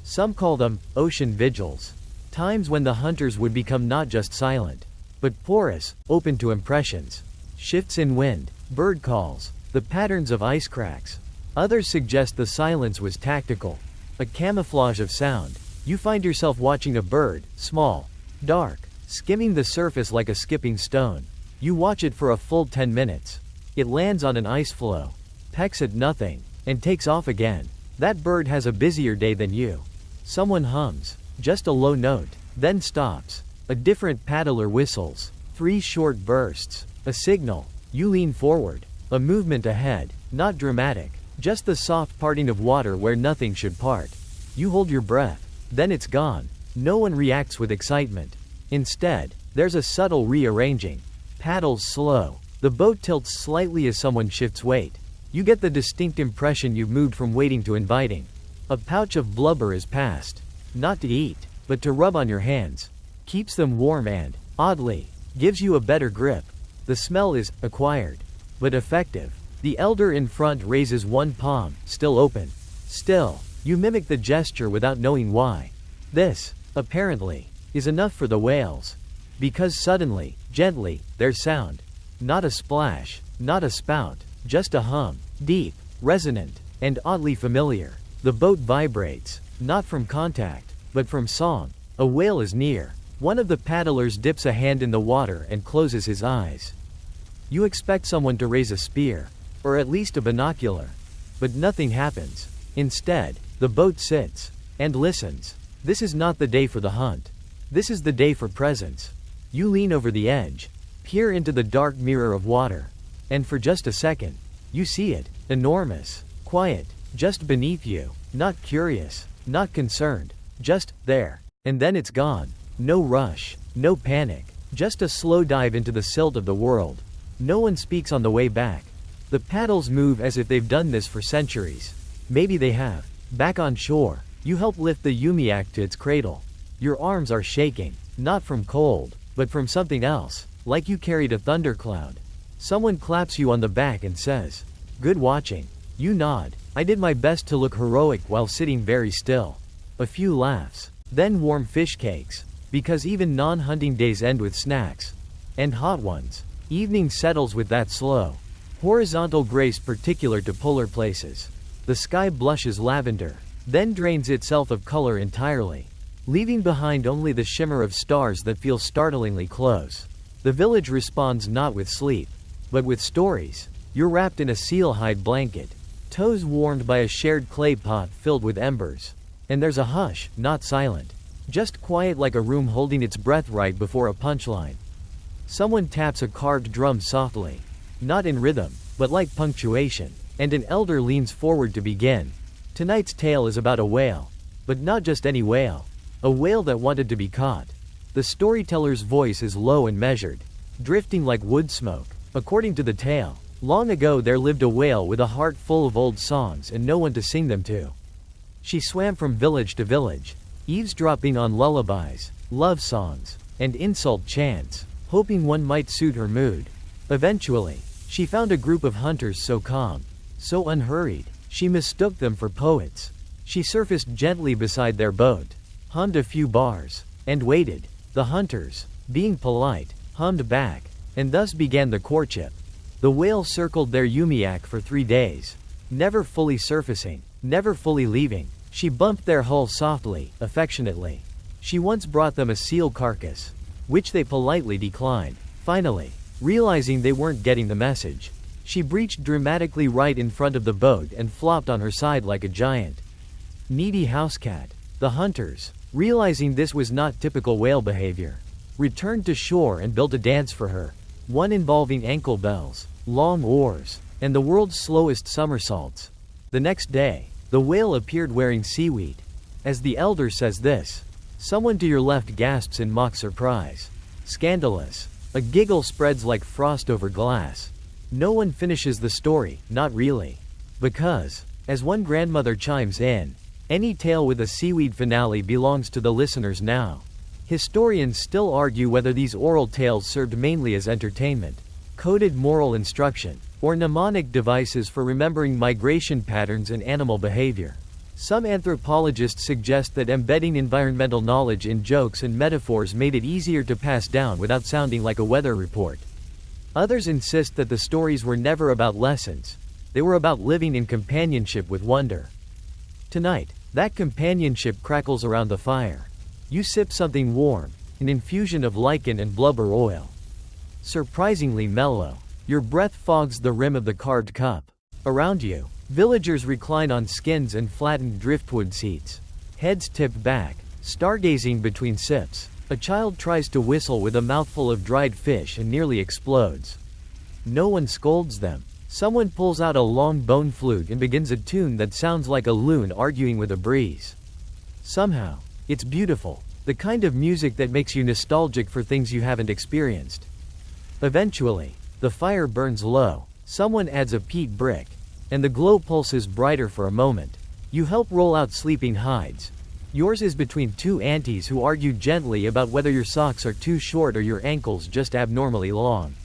Some call them ocean vigils, times when the hunters would become not just silent, but porous, open to impressions. Shifts in wind, bird calls, the patterns of ice cracks. Others suggest the silence was tactical, a camouflage of sound. You find yourself watching a bird, small, dark, skimming the surface like a skipping stone. You watch it for a full 10 minutes. It lands on an ice floe, pecks at nothing, and takes off again. That bird has a busier day than you. Someone hums, just a low note, then stops. A different paddler whistles. 3 short bursts. A signal. You lean forward. A movement ahead. Not dramatic. Just the soft parting of water where nothing should part. You hold your breath. Then it's gone. No one reacts with excitement. Instead, there's a subtle rearranging. Paddles slow. The boat tilts slightly as someone shifts weight. You get the distinct impression you've moved from waiting to inviting. A pouch of blubber is passed. Not to eat, but to rub on your hands. Keeps them warm and, oddly, gives you a better grip. The smell is acquired, but effective. The elder in front raises one palm, still open. Still, you mimic the gesture without knowing why. This, apparently, is enough for the whales. Because suddenly, gently, there's sound. Not a splash, not a spout, just a hum, deep, resonant, and oddly familiar. The boat vibrates, not from contact, but from song. A whale is near. One of the paddlers dips a hand in the water and closes his eyes. You expect someone to raise a spear, or at least a binocular. But nothing happens. Instead, the boat sits and listens. This is not the day for the hunt. This is the day for presence. You lean over the edge, peer into the dark mirror of water, and for just a second, you see it, enormous, quiet, just beneath you, not curious, not concerned, just there. And then it's gone. No rush, no panic, just a slow dive into the silt of the world. No one speaks on the way back. The paddles move as if they've done this for centuries. Maybe they have. Back on shore, you help lift the umiak to its cradle. Your arms are shaking, not from cold, but from something else, like you carried a thundercloud. Someone claps you on the back and says, "Good watching." You nod. I did my best to look heroic while sitting very still. A few laughs. Then warm fish cakes. Because even non-hunting days end with snacks. And hot ones. Evening settles with that slow, horizontal grace particular to polar places. The sky blushes lavender, then drains itself of color entirely, leaving behind only the shimmer of stars that feel startlingly close. The village responds not with sleep, but with stories. You're wrapped in a seal-hide blanket, toes warmed by a shared clay pot filled with embers. And there's a hush, not silent. Just quiet like a room holding its breath right before a punchline. Someone taps a carved drum softly. Not in rhythm, but like punctuation. And an elder leans forward to begin. Tonight's tale is about a whale. But not just any whale. A whale that wanted to be caught. The storyteller's voice is low and measured, drifting like wood smoke. According to the tale, long ago there lived a whale with a heart full of old songs and no one to sing them to. She swam from village to village, eavesdropping on lullabies, love songs, and insult chants, hoping one might suit her mood. Eventually, she found a group of hunters so calm, so unhurried, she mistook them for poets. She surfaced gently beside their boat, hummed a few bars, and waited. The hunters, being polite, hummed back, and thus began the courtship. The whale circled their umiak for 3 days, never fully surfacing, never fully leaving. She bumped their hull softly, affectionately. She once brought them a seal carcass, which they politely declined. Finally, realizing they weren't getting the message, she breached dramatically right in front of the boat and flopped on her side like a giant, needy housecat. The hunters, realizing this was not typical whale behavior, returned to shore and built a dance for her, one involving ankle bells, long oars, and the world's slowest somersaults. The next day, the whale appeared wearing seaweed. As the elder says this, someone to your left gasps in mock surprise. Scandalous. A giggle spreads like frost over glass. No one finishes the story, not really. Because, as one grandmother chimes in, any tale with a seaweed finale belongs to the listeners now. Historians still argue whether these oral tales served mainly as entertainment, coded moral instruction, or mnemonic devices for remembering migration patterns and animal behavior. Some anthropologists suggest that embedding environmental knowledge in jokes and metaphors made it easier to pass down without sounding like a weather report. Others insist that the stories were never about lessons. They were about living in companionship with wonder. Tonight, that companionship crackles around the fire. You sip something warm, an infusion of lichen and blubber oil. Surprisingly mellow. Your breath fogs the rim of the carved cup. Around you, villagers recline on skins and flattened driftwood seats. Heads tipped back, stargazing between sips. A child tries to whistle with a mouthful of dried fish and nearly explodes. No one scolds them. Someone pulls out a long bone flute and begins a tune that sounds like a loon arguing with a breeze. Somehow, it's beautiful, the kind of music that makes you nostalgic for things you haven't experienced. Eventually, the fire burns low, someone adds a peat brick, and the glow pulses brighter for a moment. You help roll out sleeping hides. Yours is between two aunties who argue gently about whether your socks are too short or your ankles just abnormally long.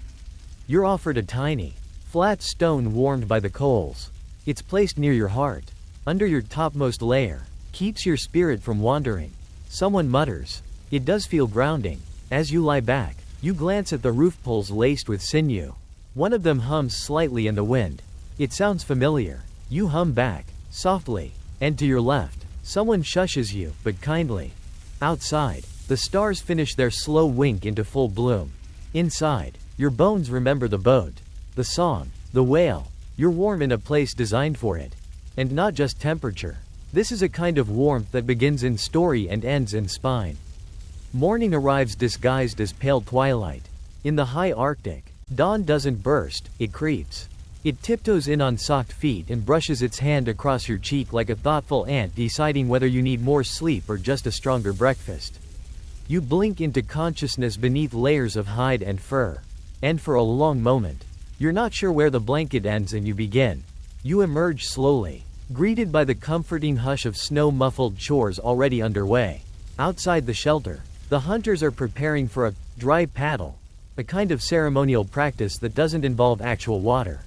You're offered a tiny, flat stone warmed by the coals. It's placed near your heart, under your topmost layer, keeps your spirit from wandering. Someone mutters, "It does feel grounding." As you lie back, you glance at the roof poles laced with sinew. One of them hums slightly in the wind. It sounds familiar. You hum back, softly, and to your left, someone shushes you, but kindly. Outside, the stars finish their slow wink into full bloom. Inside, your bones remember the boat, the song, the wail. You're warm in a place designed for it. And not just temperature. This is a kind of warmth that begins in story and ends in spine. Morning arrives disguised as pale twilight. In the high Arctic, dawn doesn't burst, it creeps. It tiptoes in on socked feet and brushes its hand across your cheek like a thoughtful ant deciding whether you need more sleep or just a stronger breakfast. You blink into consciousness beneath layers of hide and fur. And for a long moment, you're not sure where the blanket ends and you begin. You emerge slowly, greeted by the comforting hush of snow-muffled chores already underway. Outside the shelter, the hunters are preparing for a dry paddle, a kind of ceremonial practice that doesn't involve actual water,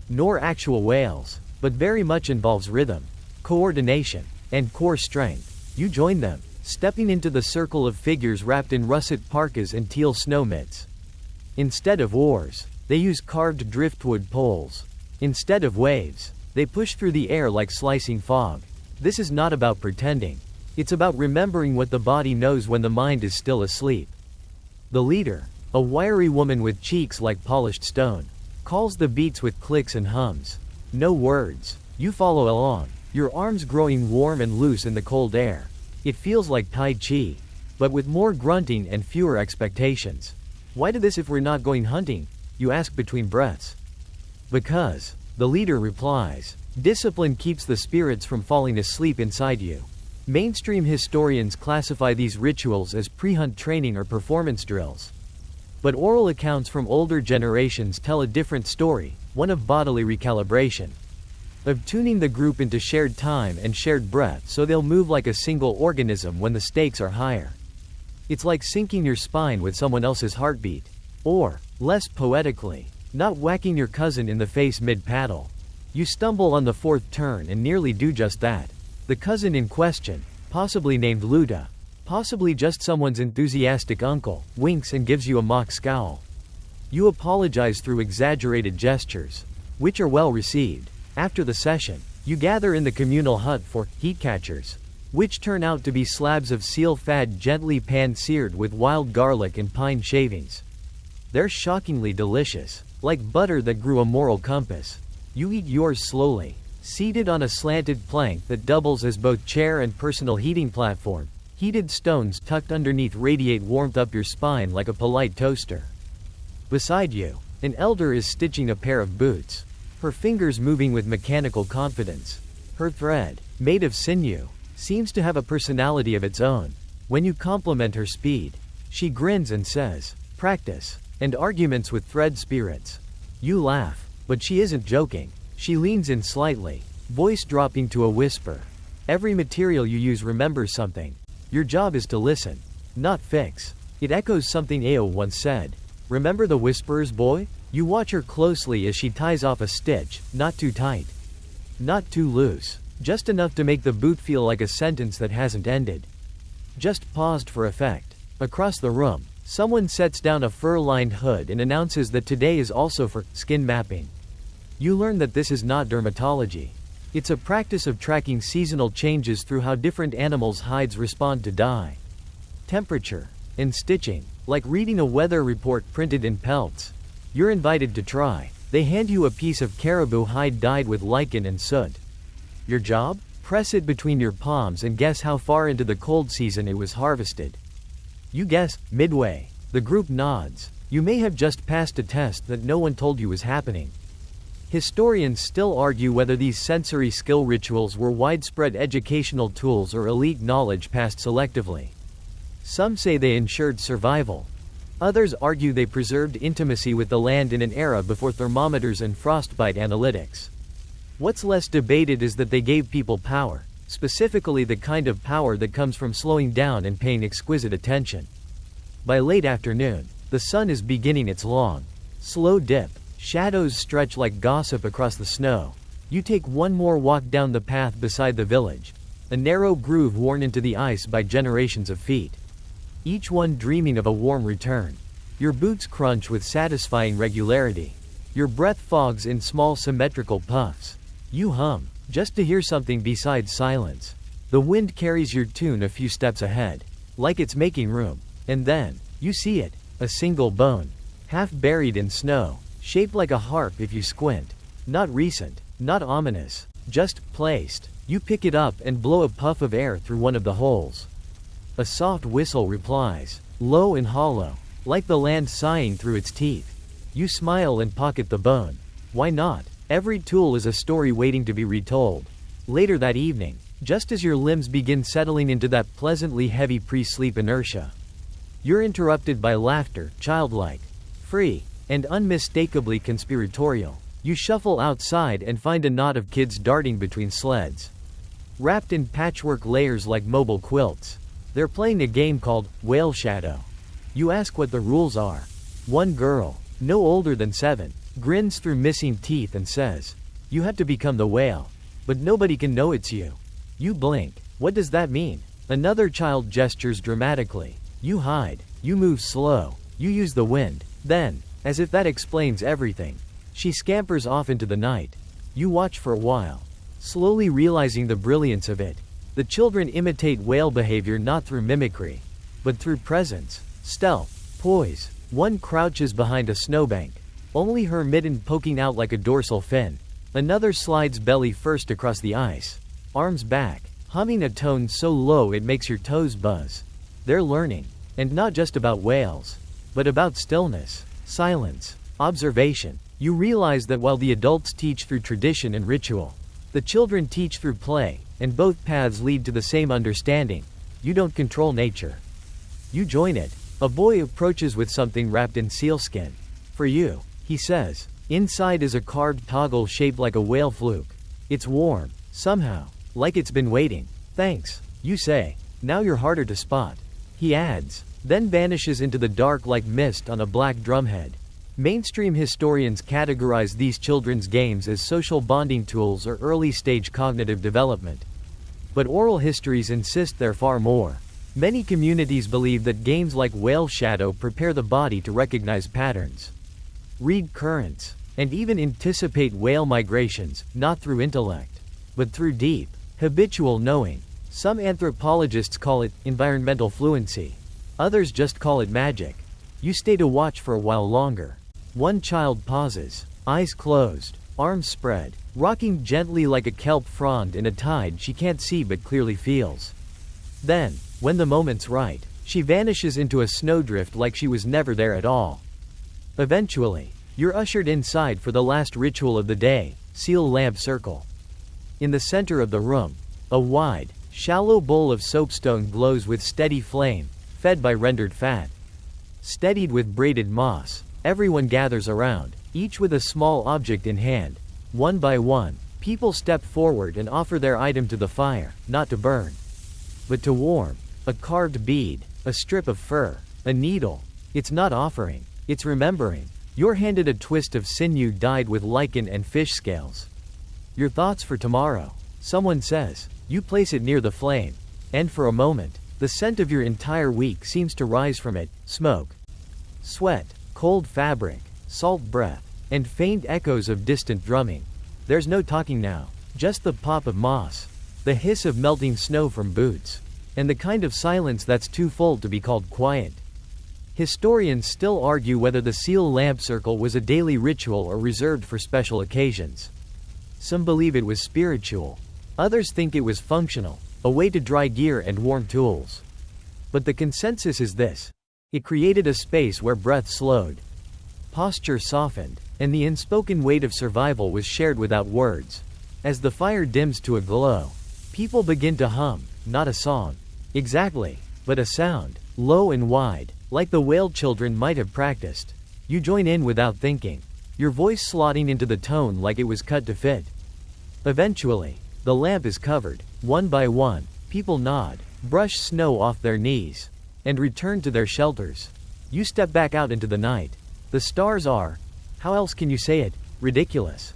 nor actual whales, but very much involves rhythm, coordination, and core strength. You join them, stepping into the circle of figures wrapped in russet parkas and teal snow mitts. Instead of oars, they use carved driftwood poles. Instead of waves, they push through the air like slicing fog. This is not about pretending. It's about remembering what the body knows when the mind is still asleep. The leader, a wiry woman with cheeks like polished stone, calls the beats with clicks and hums. No words. You follow along, your arms growing warm and loose in the cold air. It feels like Tai Chi, but with more grunting and fewer expectations. Why do this if we're not going hunting? You ask between breaths. Because, the leader replies, discipline keeps the spirits from falling asleep inside you. Mainstream historians classify these rituals as pre-hunt training or performance drills. But oral accounts from older generations tell a different story, one of bodily recalibration. Of tuning the group into shared time and shared breath so they'll move like a single organism when the stakes are higher. It's like syncing your spine with someone else's heartbeat. Or, less poetically, not whacking your cousin in the face mid-paddle. You stumble on the fourth turn and nearly do just that. The cousin in question, possibly named Luda, possibly just someone's enthusiastic uncle, winks and gives you a mock scowl. You apologize through exaggerated gestures, which are well received. After the session, you gather in the communal hut for heat catchers, which turn out to be slabs of seal fat gently pan-seared with wild garlic and pine shavings. They're shockingly delicious, like butter that grew a moral compass. You eat yours slowly, seated on a slanted plank that doubles as both chair and personal heating platform. Heated stones tucked underneath radiate warmth up your spine like a polite toaster. Beside you, an elder is stitching a pair of boots, her fingers moving with mechanical confidence. Her thread, made of sinew, seems to have a personality of its own. When you compliment her speed, she grins and says, "Practice," and arguments with thread spirits. You laugh, but she isn't joking. She leans in slightly, voice dropping to a whisper. Every material you use remembers something. Your job is to listen, not fix. It echoes something Ao once said. Remember the whisperer's boy? You watch her closely as she ties off a stitch, not too tight, not too loose, just enough to make the boot feel like a sentence that hasn't ended. Just paused for effect. Across the room, someone sets down a fur-lined hood and announces that today is also for skin mapping. You learn that this is not dermatology. It's a practice of tracking seasonal changes through how different animals' hides respond to dye, temperature, and stitching, like reading a weather report printed in pelts. You're invited to try. They hand you a piece of caribou hide dyed with lichen and soot. Your job? Press it between your palms and guess how far into the cold season it was harvested. You guess, midway. The group nods. You may have just passed a test that no one told you was happening. Historians still argue whether these sensory skill rituals were widespread educational tools or elite knowledge passed selectively. Some say they ensured survival. Others argue they preserved intimacy with the land in an era before thermometers and frostbite analytics. What's less debated is that they gave people power, specifically the kind of power that comes from slowing down and paying exquisite attention. By late afternoon, the sun is beginning its long, slow dip. Shadows stretch like gossip across the snow. You take one more walk down the path beside the village, a narrow groove worn into the ice by generations of feet. Each one dreaming of a warm return. Your boots crunch with satisfying regularity. Your breath fogs in small symmetrical puffs. You hum, just to hear something besides silence. The wind carries your tune a few steps ahead, like it's making room. And then, you see it, a single bone, half buried in snow, shaped like a harp if you squint. Not recent, not ominous, just placed. You pick it up and blow a puff of air through one of the holes. A soft whistle replies, low and hollow, like the land sighing through its teeth. You smile and pocket the bone. Why not? Every tool is a story waiting to be retold. Later that evening, just as your limbs begin settling into that pleasantly heavy pre-sleep inertia, you're interrupted by laughter, childlike, free, and unmistakably conspiratorial. You shuffle outside and find a knot of kids darting between sleds, wrapped in patchwork layers like mobile quilts. They're playing a game called Whale Shadow. You ask what the rules are. One girl, no older than 7, grins through missing teeth and says, "You have to become the whale. But nobody can know it's you." You blink. What does that mean? Another child gestures dramatically. You hide. You move slow. You use the wind. Then, as if that explains everything, she scampers off into the night. You watch for a while, slowly realizing the brilliance of it. The children imitate whale behavior not through mimicry, but through presence, stealth, poise. One crouches behind a snowbank, only her mitten poking out like a dorsal fin. Another slides belly first across the ice, arms back, humming a tone so low it makes your toes buzz. They're learning, and not just about whales, but about stillness, silence, observation. You realize that while the adults teach through tradition and ritual, the children teach through play, and both paths lead to the same understanding. You don't control nature. You join it. A boy approaches with something wrapped in sealskin. "For you," he says. Inside is a carved toggle shaped like a whale fluke. It's warm, somehow, like it's been waiting. "Thanks," you say. "Now you're harder to spot." He adds, then vanishes into the dark like mist on a black drumhead. Mainstream historians categorize these children's games as social bonding tools or early-stage cognitive development. But oral histories insist they're far more. Many communities believe that games like Whale Shadow prepare the body to recognize patterns, read currents, and even anticipate whale migrations, not through intellect, but through deep, habitual knowing. Some anthropologists call it environmental fluency. Others just call it magic. You stay to watch for a while longer. One child pauses, eyes closed, arms spread, rocking gently like a kelp frond in a tide she can't see but clearly feels. Then, when the moment's right, she vanishes into a snowdrift like she was never there at all. Eventually, you're ushered inside for the last ritual of the day, seal lamp circle. In the center of the room, a wide, shallow bowl of soapstone glows with steady flame, fed by rendered fat. Steadied with braided moss, everyone gathers around, each with a small object in hand. One by one, people step forward and offer their item to the fire, not to burn, but to warm. A carved bead, a strip of fur, a needle. It's not offering, it's remembering. You're handed a twist of sinew dyed with lichen and fish scales. Your thoughts for tomorrow, someone says. You place it near the flame, and for a moment, the scent of your entire week seems to rise from it: smoke, sweat, cold fabric, salt breath, and faint echoes of distant drumming. There's no talking now, just the pop of moss, the hiss of melting snow from boots, and the kind of silence that's too full to be called quiet. Historians still argue whether the seal lamp circle was a daily ritual or reserved for special occasions. Some believe it was spiritual. Others think it was functional, a way to dry gear and warm tools. But the consensus is this: it created a space where breath slowed, posture softened, and the unspoken weight of survival was shared without words. As the fire dims to a glow, people begin to hum, not a song exactly, but a sound, low and wide, like the whale children might have practiced. You join in without thinking, your voice slotting into the tone like it was cut to fit. Eventually, the lamp is covered. One by one, people nod, brush snow off their knees, and return to their shelters. You step back out into the night. The stars are, how else can you say it, ridiculous.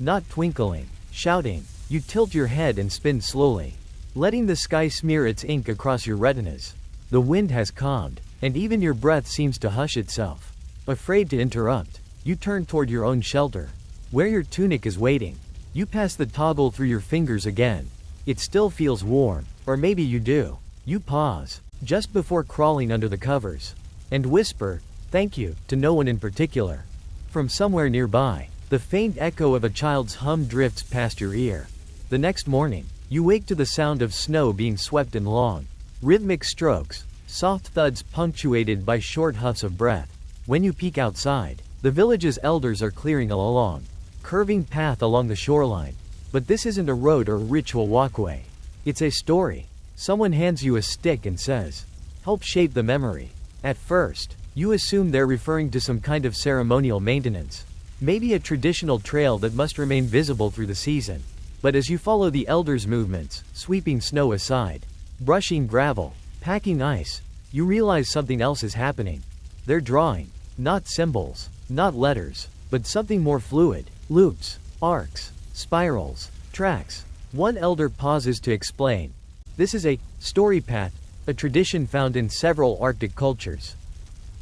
Not twinkling, shouting. You tilt your head and spin slowly, letting the sky smear its ink across your retinas. The wind has calmed, and even your breath seems to hush itself. Afraid to interrupt, you turn toward your own shelter, where your tunic is waiting. You pass the toggle through your fingers again. It still feels warm, or maybe you do. You pause, just before crawling under the covers, and whisper, "Thank you," to no one in particular. From somewhere nearby, the faint echo of a child's hum drifts past your ear. The next morning, you wake to the sound of snow being swept in long, rhythmic strokes, soft thuds punctuated by short huffs of breath. When you peek outside, the village's elders are clearing a long, curving path along the shoreline. But this isn't a road or ritual walkway. It's a story. Someone hands you a stick and says, "Help shape the memory." At first, you assume they're referring to some kind of ceremonial maintenance, maybe a traditional trail that must remain visible through the season. But as you follow the elders' movements, sweeping snow aside, brushing gravel, packing ice, you realize something else is happening. They're drawing, not symbols, not letters, but something more fluid: loops, arcs, spirals, tracks. One elder pauses to explain. This is a story path, a tradition found in several Arctic cultures,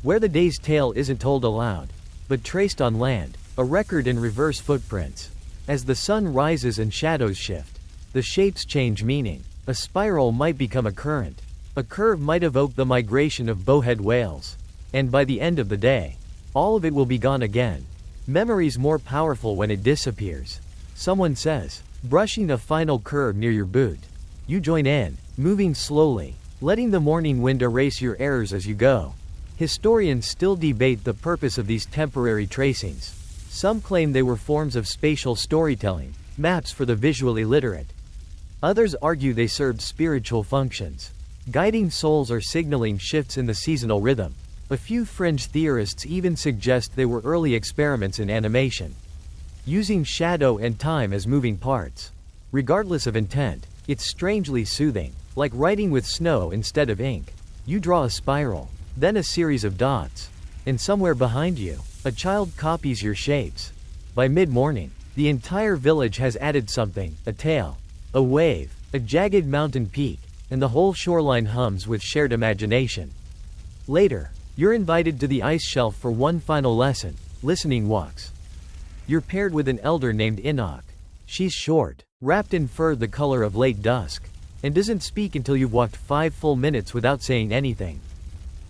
where the day's tale isn't told aloud, but traced on land, a record in reverse footprints. As the sun rises and shadows shift, the shapes change meaning. A spiral might become a current. A curve might evoke the migration of bowhead whales. And by the end of the day, all of it will be gone again. Memory's more powerful when it disappears. Someone says, brushing a final curve near your boot. You join in, moving slowly, letting the morning wind erase your errors as you go. Historians still debate the purpose of these temporary tracings. Some claim they were forms of spatial storytelling, maps for the visually literate. Others argue they served spiritual functions, guiding souls or signaling shifts in the seasonal rhythm. A few fringe theorists even suggest they were early experiments in animation, using shadow and time as moving parts. Regardless of intent, it's strangely soothing, like writing with snow instead of ink. You draw a spiral, then a series of dots, and somewhere behind you, a child copies your shapes. By mid-morning, the entire village has added something: a tail, a wave, a jagged mountain peak, and the whole shoreline hums with shared imagination. Later, you're invited to the ice shelf for one final lesson: listening walks. You're paired with an elder named Inuit. She's short, wrapped in fur the color of late dusk, and doesn't speak until you've walked 5 full minutes without saying anything.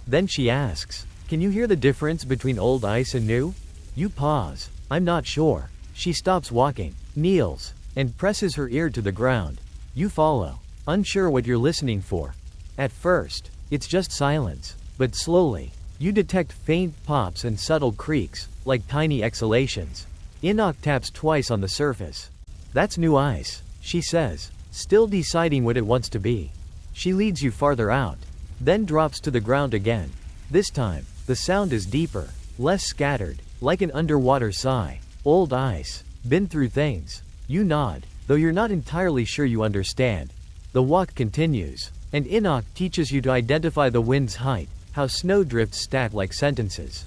Then she asks, "Can you hear the difference between old ice and new?" You pause. "I'm not sure." She stops walking, kneels, and presses her ear to the ground. You follow, unsure what you're listening for. At first, it's just silence, but slowly, you detect faint pops and subtle creaks, like tiny exhalations. Inuit taps twice on the surface. "That's new ice," she says, still deciding what it wants to be. She leads you farther out, then drops to the ground again. This time, the sound is deeper, less scattered, like an underwater sigh. "Old ice. Been through things." You nod, though you're not entirely sure you understand. The walk continues, and Inuit teaches you to identify the wind's height, how snowdrifts stack like sentences,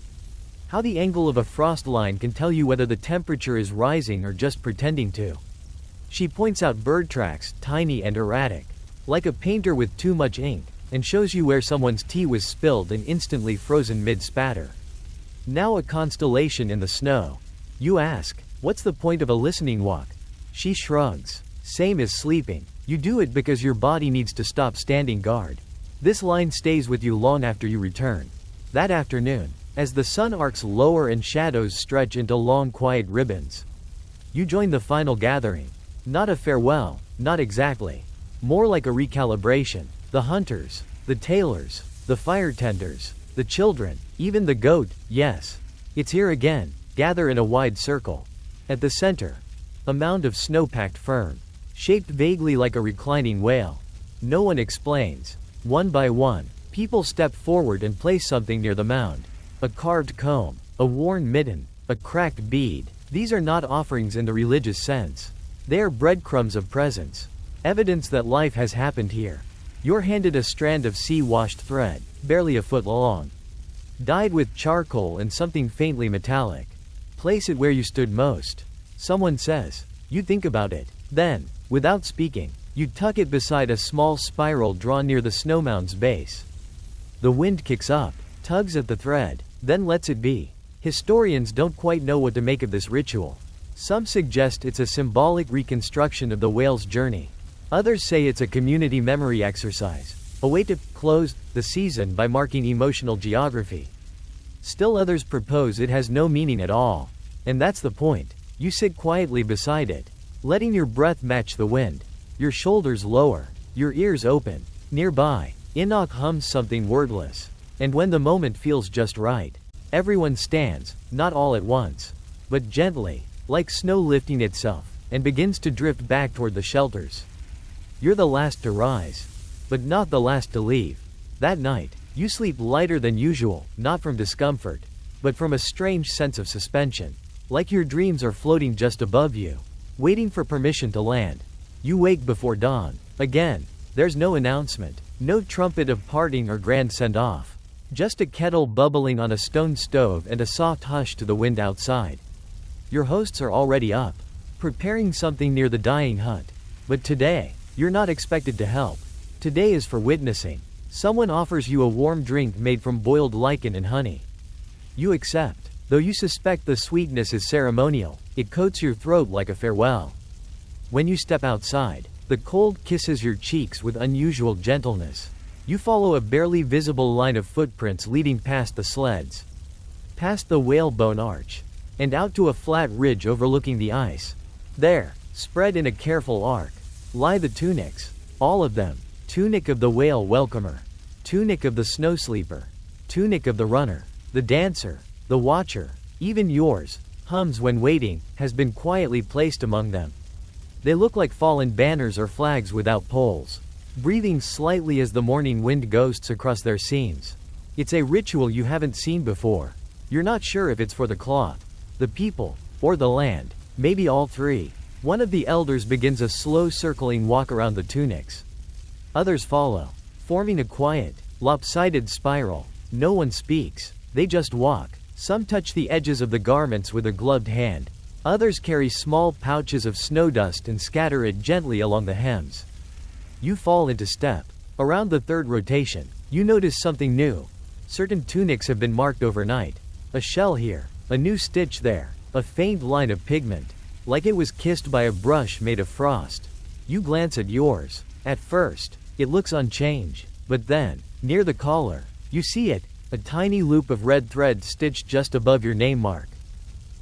how the angle of a frost line can tell you whether the temperature is rising or just pretending to. She points out bird tracks, tiny and erratic, like a painter with too much ink, and shows you where someone's tea was spilled and instantly frozen mid-spatter. Now a constellation in the snow. You ask, "What's the point of a listening walk?" She shrugs. "Same as sleeping. You do it because your body needs to stop standing guard." This line stays with you long after you return. That afternoon, as the sun arcs lower and shadows stretch into long quiet ribbons, you join the final gathering. Not a farewell, not exactly. More like a recalibration. The hunters, the tailors, the fire tenders, the children, even the goat, yes. It's here again, gather in a wide circle. At the center, a mound of snow-packed fern, shaped vaguely like a reclining whale. No one explains. One by one, people step forward and place something near the mound. A carved comb, a worn mitten, a cracked bead. These are not offerings in the religious sense. They are breadcrumbs of presence. Evidence that life has happened here. You're handed a strand of sea-washed thread, barely a foot long, dyed with charcoal and something faintly metallic. Place it where you stood most. Someone says. You think about it. Then, without speaking, you tuck it beside a small spiral drawn near the snowmound's base. The wind kicks up, tugs at the thread, then lets it be. Historians don't quite know what to make of this ritual. Some suggest it's a symbolic reconstruction of the whale's journey. Others say it's a community memory exercise, a way to close the season by marking emotional geography. Still others propose it has no meaning at all. And that's the point. You sit quietly beside it, letting your breath match the wind, your shoulders lower, your ears open. Nearby, Enoch hums something wordless. And when the moment feels just right, everyone stands, not all at once, but gently, like snow lifting itself, and begins to drift back toward the shelters. You're the last to rise, but not the last to leave. That night, you sleep lighter than usual, not from discomfort, but from a strange sense of suspension. Like your dreams are floating just above you, waiting for permission to land. You wake before dawn. Again, there's no announcement, no trumpet of parting or grand send-off. Just a kettle bubbling on a stone stove and a soft hush to the wind outside. Your hosts are already up, preparing something near the dying hut. But today, you're not expected to help. Today is for witnessing. Someone offers you a warm drink made from boiled lichen and honey. You accept, though you suspect the sweetness is ceremonial. It coats your throat like a farewell. When you step outside, the cold kisses your cheeks with unusual gentleness. You follow a barely visible line of footprints leading past the sleds, past the whalebone arch, and out to a flat ridge overlooking the ice. There, spread in a careful arc, lie the tunics, all of them. Tunic of the whale welcomer, tunic of the snow sleeper, tunic of the runner, the dancer, the watcher, even yours, hums when waiting, has been quietly placed among them. They look like fallen banners or flags without poles, breathing slightly as the morning wind ghosts across their seams. It's a ritual you haven't seen before. You're not sure if it's for the cloth, the people, or the land, maybe all three. One of the elders begins a slow circling walk around the tunics. Others follow, forming a quiet, lopsided spiral. No one speaks, they just walk. Some touch the edges of the garments with a gloved hand. Others carry small pouches of snow dust and scatter it gently along the hems. You fall into step. Around the third rotation, you notice something new. Certain tunics have been marked overnight. A shell here, a new stitch there, a faint line of pigment, like it was kissed by a brush made of frost. You glance at yours. At first, it looks unchanged, but then, near the collar, you see it, a tiny loop of red thread stitched just above your name mark.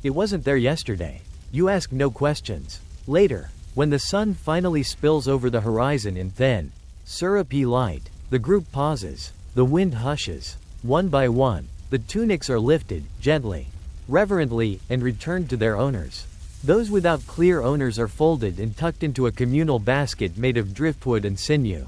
It wasn't there yesterday. You ask no questions. Later, when the sun finally spills over the horizon in thin, syrupy light, the group pauses, the wind hushes. One by one, the tunics are lifted, gently, reverently, and returned to their owners. Those without clear owners are folded and tucked into a communal basket made of driftwood and sinew.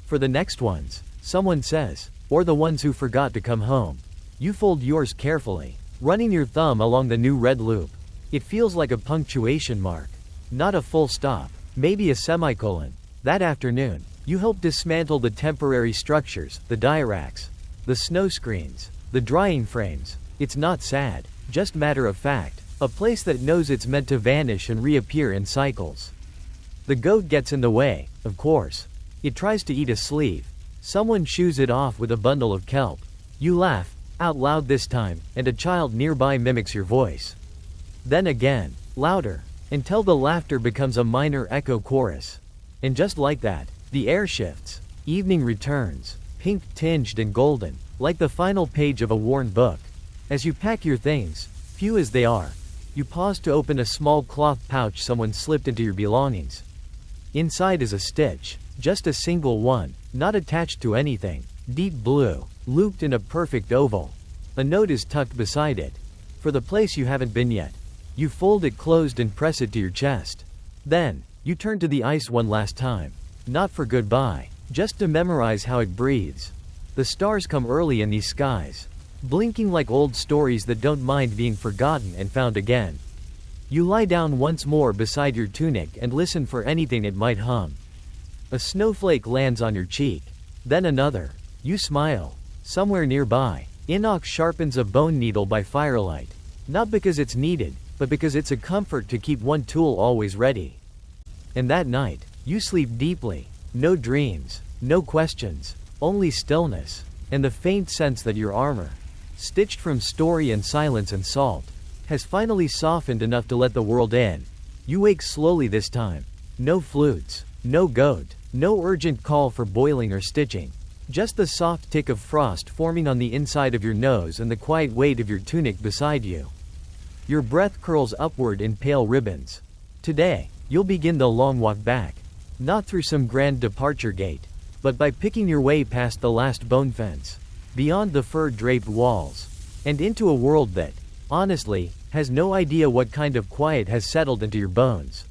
For the next ones, someone says, or the ones who forgot to come home. You fold yours carefully, running your thumb along the new red loop. It feels like a punctuation mark, not a full stop, maybe a semicolon. That afternoon, you help dismantle the temporary structures, the dye racks, the snow screens, the drying frames. It's not sad, just matter of fact, a place that knows it's meant to vanish and reappear in cycles. The goat gets in the way, of course. It tries to eat a sleeve. Someone shoos it off with a bundle of kelp. You laugh, out loud this time, and a child nearby mimics your voice. Then again, louder, until the laughter becomes a minor echo chorus. And just like that, the air shifts. Evening returns, pink-tinged and golden. like the final page of a worn book. As you pack your things, few as they are, you pause to open a small cloth pouch someone slipped into your belongings. Inside is a stitch, just a single one, not attached to anything, deep blue, looped in a perfect oval. A note is tucked beside it. For the place you haven't been yet. You fold it closed and press it to your chest. Then, you turn to the ice one last time. Not for goodbye, just to memorize how it breathes. The stars come early in these skies, blinking like old stories that don't mind being forgotten and found again. You lie down once more beside your tunic and listen for anything it might hum. A snowflake lands on your cheek. Then another. You smile. Somewhere nearby, Inuit sharpens a bone needle by firelight. Not because it's needed, but because it's a comfort to keep one tool always ready. And that night, you sleep deeply. No dreams, no questions, only stillness, and the faint sense that your armor, stitched from story and silence and salt, has finally softened enough to let the world in. You wake slowly this time. No flutes, no goat, no urgent call for boiling or stitching. Just the soft tick of frost forming on the inside of your nose and the quiet weight of your tunic beside you. Your breath curls upward in pale ribbons. Today, you'll begin the long walk back. Not through some grand departure gate, but by picking your way past the last bone fence, beyond the fur-draped walls, and into a world that, honestly, has no idea what kind of quiet has settled into your bones.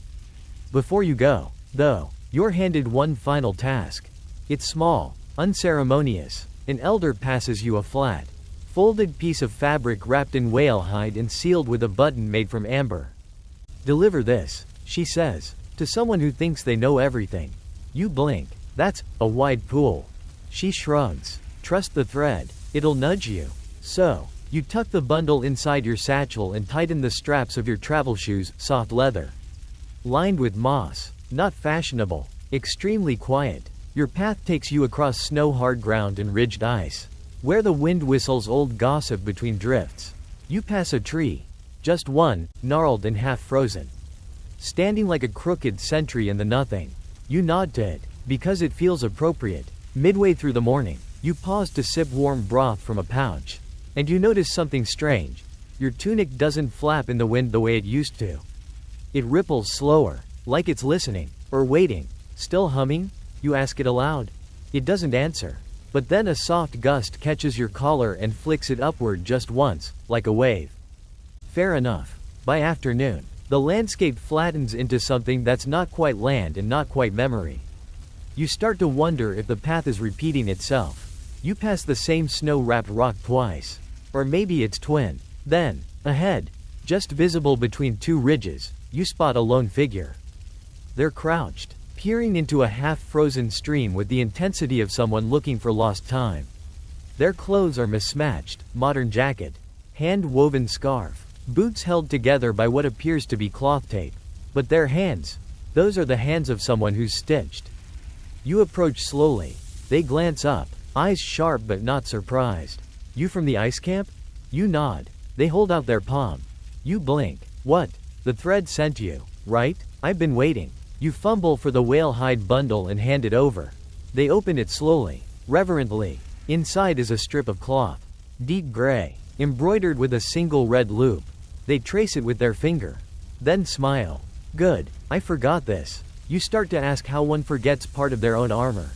Before you go, though, you're handed one final task. It's small, unceremonious. An elder passes you a flat, folded piece of fabric wrapped in whale hide and sealed with a button made from amber. Deliver this, she says, to someone who thinks they know everything. You blink. That's a wide pool. She shrugs. Trust the thread. It'll nudge you. So, you tuck the bundle inside your satchel and tighten the straps of your travel shoes, soft leather, lined with moss, not fashionable, extremely quiet. Your path takes you across snow-hard ground and ridged ice, where the wind whistles old gossip between drifts. You pass a tree, just one, gnarled and half-frozen, standing like a crooked sentry in the nothing. You nod to it, because it feels appropriate. Midway through the morning, you pause to sip warm broth from a pouch. And you notice something strange. Your tunic doesn't flap in the wind the way it used to. It ripples slower, like it's listening, or waiting. Still humming? You ask it aloud. It doesn't answer. But then a soft gust catches your collar and flicks it upward just once, like a wave. Fair enough. By afternoon, the landscape flattens into something that's not quite land and not quite memory. You start to wonder if the path is repeating itself. You pass the same snow-wrapped rock twice. Or maybe it's twin. Then, ahead, just visible between two ridges, you spot a lone figure. They're crouched, peering into a half-frozen stream with the intensity of someone looking for lost time. Their clothes are mismatched, modern jacket, hand-woven scarf, boots held together by what appears to be cloth tape. But their hands, those are the hands of someone who's stitched. You approach slowly. They glance up, eyes sharp but not surprised. You from the ice camp? You nod. They hold out their palm. You blink. What? The thread sent you, right? I've been waiting. You fumble for the whale hide bundle and hand it over. They open it slowly, reverently. Inside is a strip of cloth, deep gray, embroidered with a single red loop. They trace it with their finger. Then smile. Good, I forgot this. You start to ask how one forgets part of their own armor.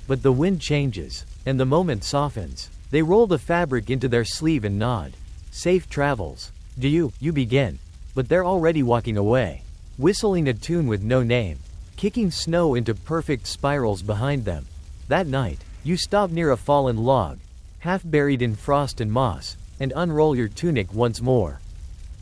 But the wind changes, and the moment softens. They roll the fabric into their sleeve and nod. Safe travels. Do you begin. But they're already walking away, whistling a tune with no name, kicking snow into perfect spirals behind them. That night, you stop near a fallen log, half buried in frost and moss, and unroll your tunic once more.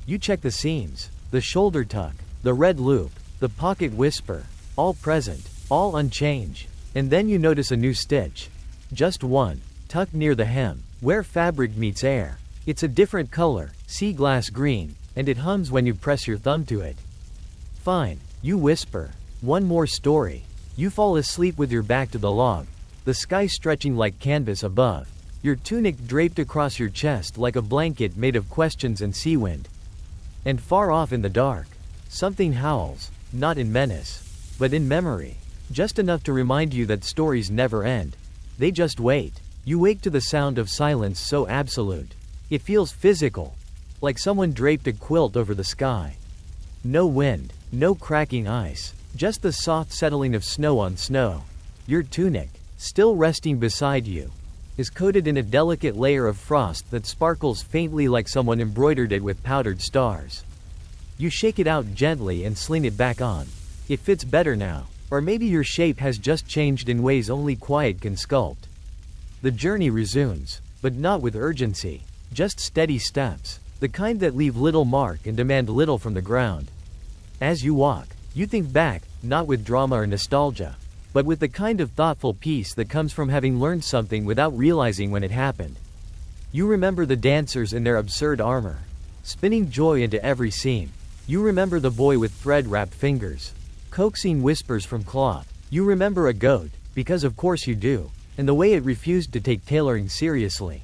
You check the seams, the shoulder tuck, the red loop, the pocket whisper, all present, all unchanged. And then you notice a new stitch. Just one, tucked near the hem, where fabric meets air. It's a different color, sea glass green, and it hums when you press your thumb to it. Fine, you whisper. One more story. You fall asleep with your back to the log, the sky stretching like canvas above, your tunic draped across your chest like a blanket made of questions and sea wind. And far off in the dark, something howls, not in menace, but in memory, just enough to remind you that stories never end. They just wait. You wake to the sound of silence so absolute. It feels physical, like someone draped a quilt over the sky. No wind, no cracking ice, just the soft settling of snow on snow. Your tunic, still resting beside you, is coated in a delicate layer of frost that sparkles faintly like someone embroidered it with powdered stars. You shake it out gently and sling it back on. It fits better now, or maybe your shape has just changed in ways only quiet can sculpt. The journey resumes, but not with urgency, just steady steps, the kind that leave little mark and demand little from the ground. As you walk, you think back, not with drama or nostalgia, but with the kind of thoughtful peace that comes from having learned something without realizing when it happened. You remember the dancers in their absurd armor, spinning joy into every scene. You remember the boy with thread-wrapped fingers, coaxing whispers from cloth. You remember a goat, because of course you do, and the way it refused to take tailoring seriously.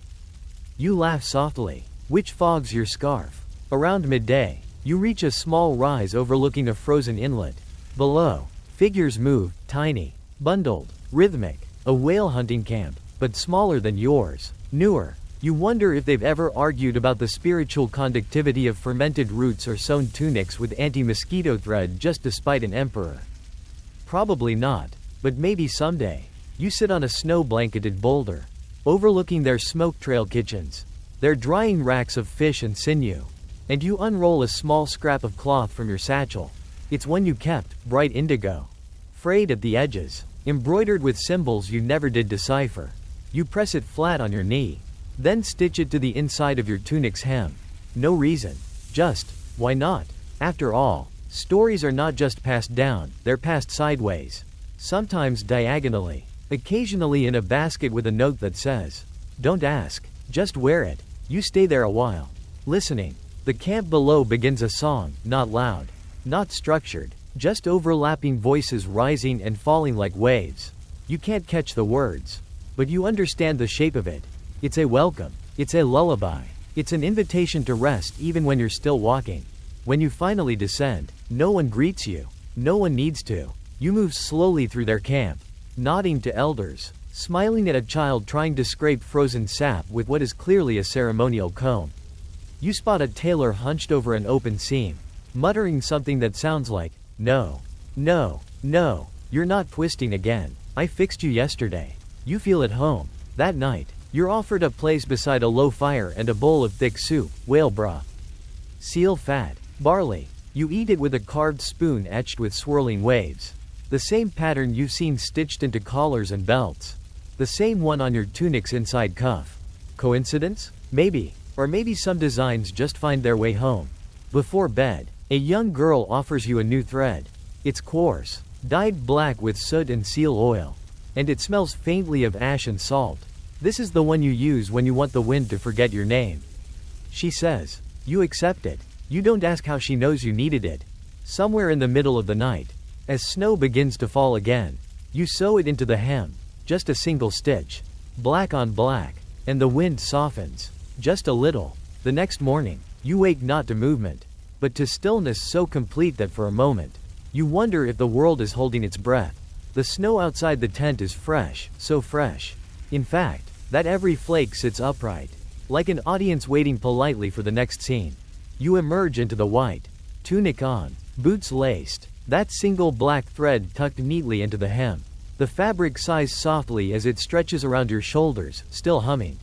You laugh softly, which fogs your scarf. Around midday, you reach a small rise overlooking a frozen inlet. Below, figures move, tiny, bundled, rhythmic, a whale hunting camp, but smaller than yours, newer. You wonder if they've ever argued about the spiritual conductivity of fermented roots or sewn tunics with anti-mosquito thread just to spite an emperor. Probably not, but maybe someday. You sit on a snow-blanketed boulder, overlooking their smoke trail kitchens, their drying racks of fish and sinew, and you unroll a small scrap of cloth from your satchel. It's one you kept, bright indigo, frayed at the edges, embroidered with symbols you never did decipher. You press it flat on your knee, then stitch it to the inside of your tunic's hem. No reason. Just, why not? After all, stories are not just passed down, they're passed sideways. Sometimes diagonally, occasionally in a basket with a note that says, "Don't ask, just wear it." You stay there a while, listening. The camp below begins a song, not loud, not structured, just overlapping voices rising and falling like waves. You can't catch the words, but you understand the shape of it. It's a welcome. It's a lullaby. It's an invitation to rest even when you're still walking. When you finally descend, no one greets you. No one needs to. You move slowly through their camp, nodding to elders, smiling at a child trying to scrape frozen sap with what is clearly a ceremonial comb. You spot a tailor hunched over an open seam, muttering something that sounds like, "No, no, no, you're not twisting again. I fixed you yesterday." You feel at home. That night, you're offered a place beside a low fire and a bowl of thick soup, whale broth, seal fat, barley. You eat it with a carved spoon etched with swirling waves. The same pattern you've seen stitched into collars and belts. The same one on your tunic's inside cuff. Coincidence? Maybe. Or maybe some designs just find their way home. Before bed, a young girl offers you a new thread. It's coarse, dyed black with soot and seal oil, and it smells faintly of ash and salt. This is the one you use when you want the wind to forget your name. She says. You accept it. You don't ask how she knows you needed it. Somewhere in the middle of the night, as snow begins to fall again, you sew it into the hem, just a single stitch, black on black, and the wind softens, just a little. The next morning, you wake not to movement, but to stillness so complete that for a moment, you wonder if the world is holding its breath. The snow outside the tent is fresh, so fresh, in fact, that every flake sits upright, like an audience waiting politely for the next scene. You emerge into the white, tunic on, boots laced, that single black thread tucked neatly into the hem. The fabric sighs softly as it stretches around your shoulders, still humming.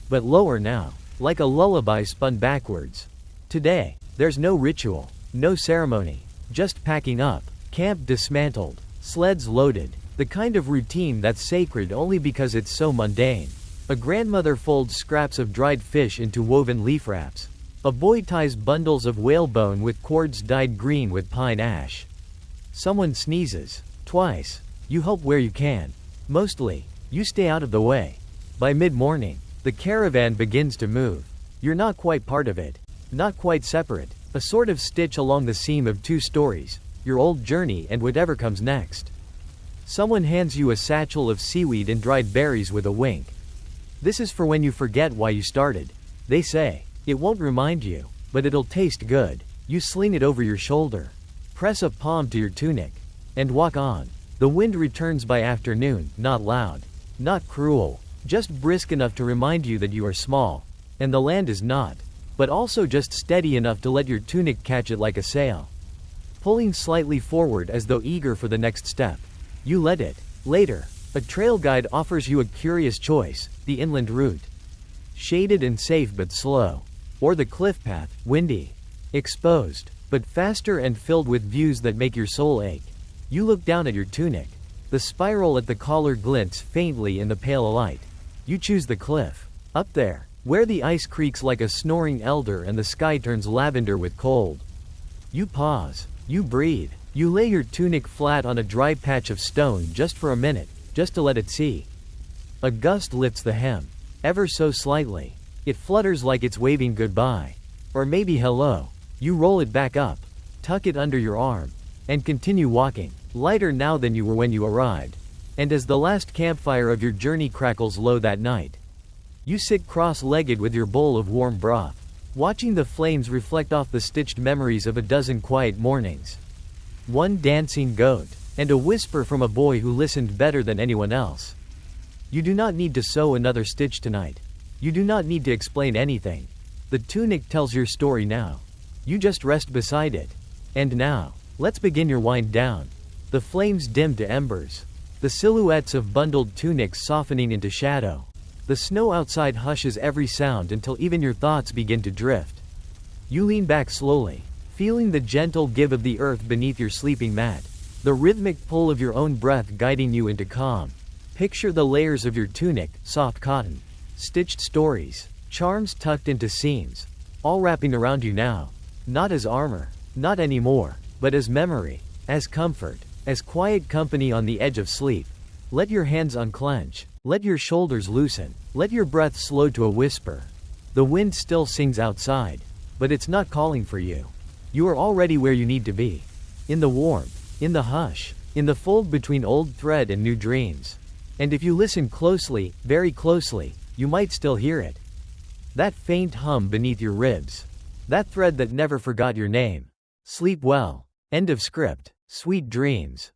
But lower now, like a lullaby spun backwards. Today, there's no ritual, no ceremony, just packing up, camp dismantled, sleds loaded, the kind of routine that's sacred only because it's so mundane. A grandmother folds scraps of dried fish into woven leaf wraps. A boy ties bundles of whalebone with cords dyed green with pine ash. Someone sneezes. Twice. You help where you can. Mostly, you stay out of the way. By mid-morning, the caravan begins to move. You're not quite part of it. Not quite separate. A sort of stitch along the seam of two stories. Your old journey and whatever comes next. Someone hands you a satchel of seaweed and dried berries with a wink. This is for when you forget why you started. They say. It won't remind you, but it'll taste good. You sling it over your shoulder, press a palm to your tunic, and walk on. The wind returns by afternoon, not loud, not cruel, Just brisk enough to remind you that you are small, and the land is not, but also just steady enough to let your tunic catch it like a sail. Pulling slightly forward as though eager for the next step. You let it. Later, a trail guide offers you a curious choice, the inland route. Shaded and safe but slow. Or the cliff path, windy, exposed, but faster and filled with views that make your soul ache. You look down at your tunic. The spiral at the collar glints faintly in the pale light. You choose the cliff. Up there, where the ice creaks like a snoring elder and the sky turns lavender with cold. You pause. You breathe. You lay your tunic flat on a dry patch of stone just for a minute, just to let it see. A gust lifts the hem, ever so slightly. It flutters like it's waving goodbye. Or maybe hello. You roll it back up, tuck it under your arm, and continue walking, lighter now than you were when you arrived. And as the last campfire of your journey crackles low that night, you sit cross-legged with your bowl of warm broth, watching the flames reflect off the stitched memories of a dozen quiet mornings. One dancing goat, and a whisper from a boy who listened better than anyone else. You do not need to sew another stitch tonight. You do not need to explain anything. The tunic tells your story now. You just rest beside it. And now, let's begin your wind down. The flames dim to embers. The silhouettes of bundled tunics softening into shadow. The snow outside hushes every sound until even your thoughts begin to drift. You lean back slowly, feeling the gentle give of the earth beneath your sleeping mat. The rhythmic pull of your own breath guiding you into calm. Picture the layers of your tunic, soft cotton, stitched stories, charms tucked into seams, all wrapping around you now. Not as armor, not anymore, but as memory, as comfort, as quiet company on the edge of sleep. Let your hands unclench, let your shoulders loosen, let your breath slow to a whisper. The wind still sings outside, but it's not calling for you. You are already where you need to be. In the warmth, in the hush, in the fold between old thread and new dreams. And if you listen closely, very closely, you might still hear it. That faint hum beneath your ribs. That thread that never forgot your name. Sleep well. End of script. Sweet dreams.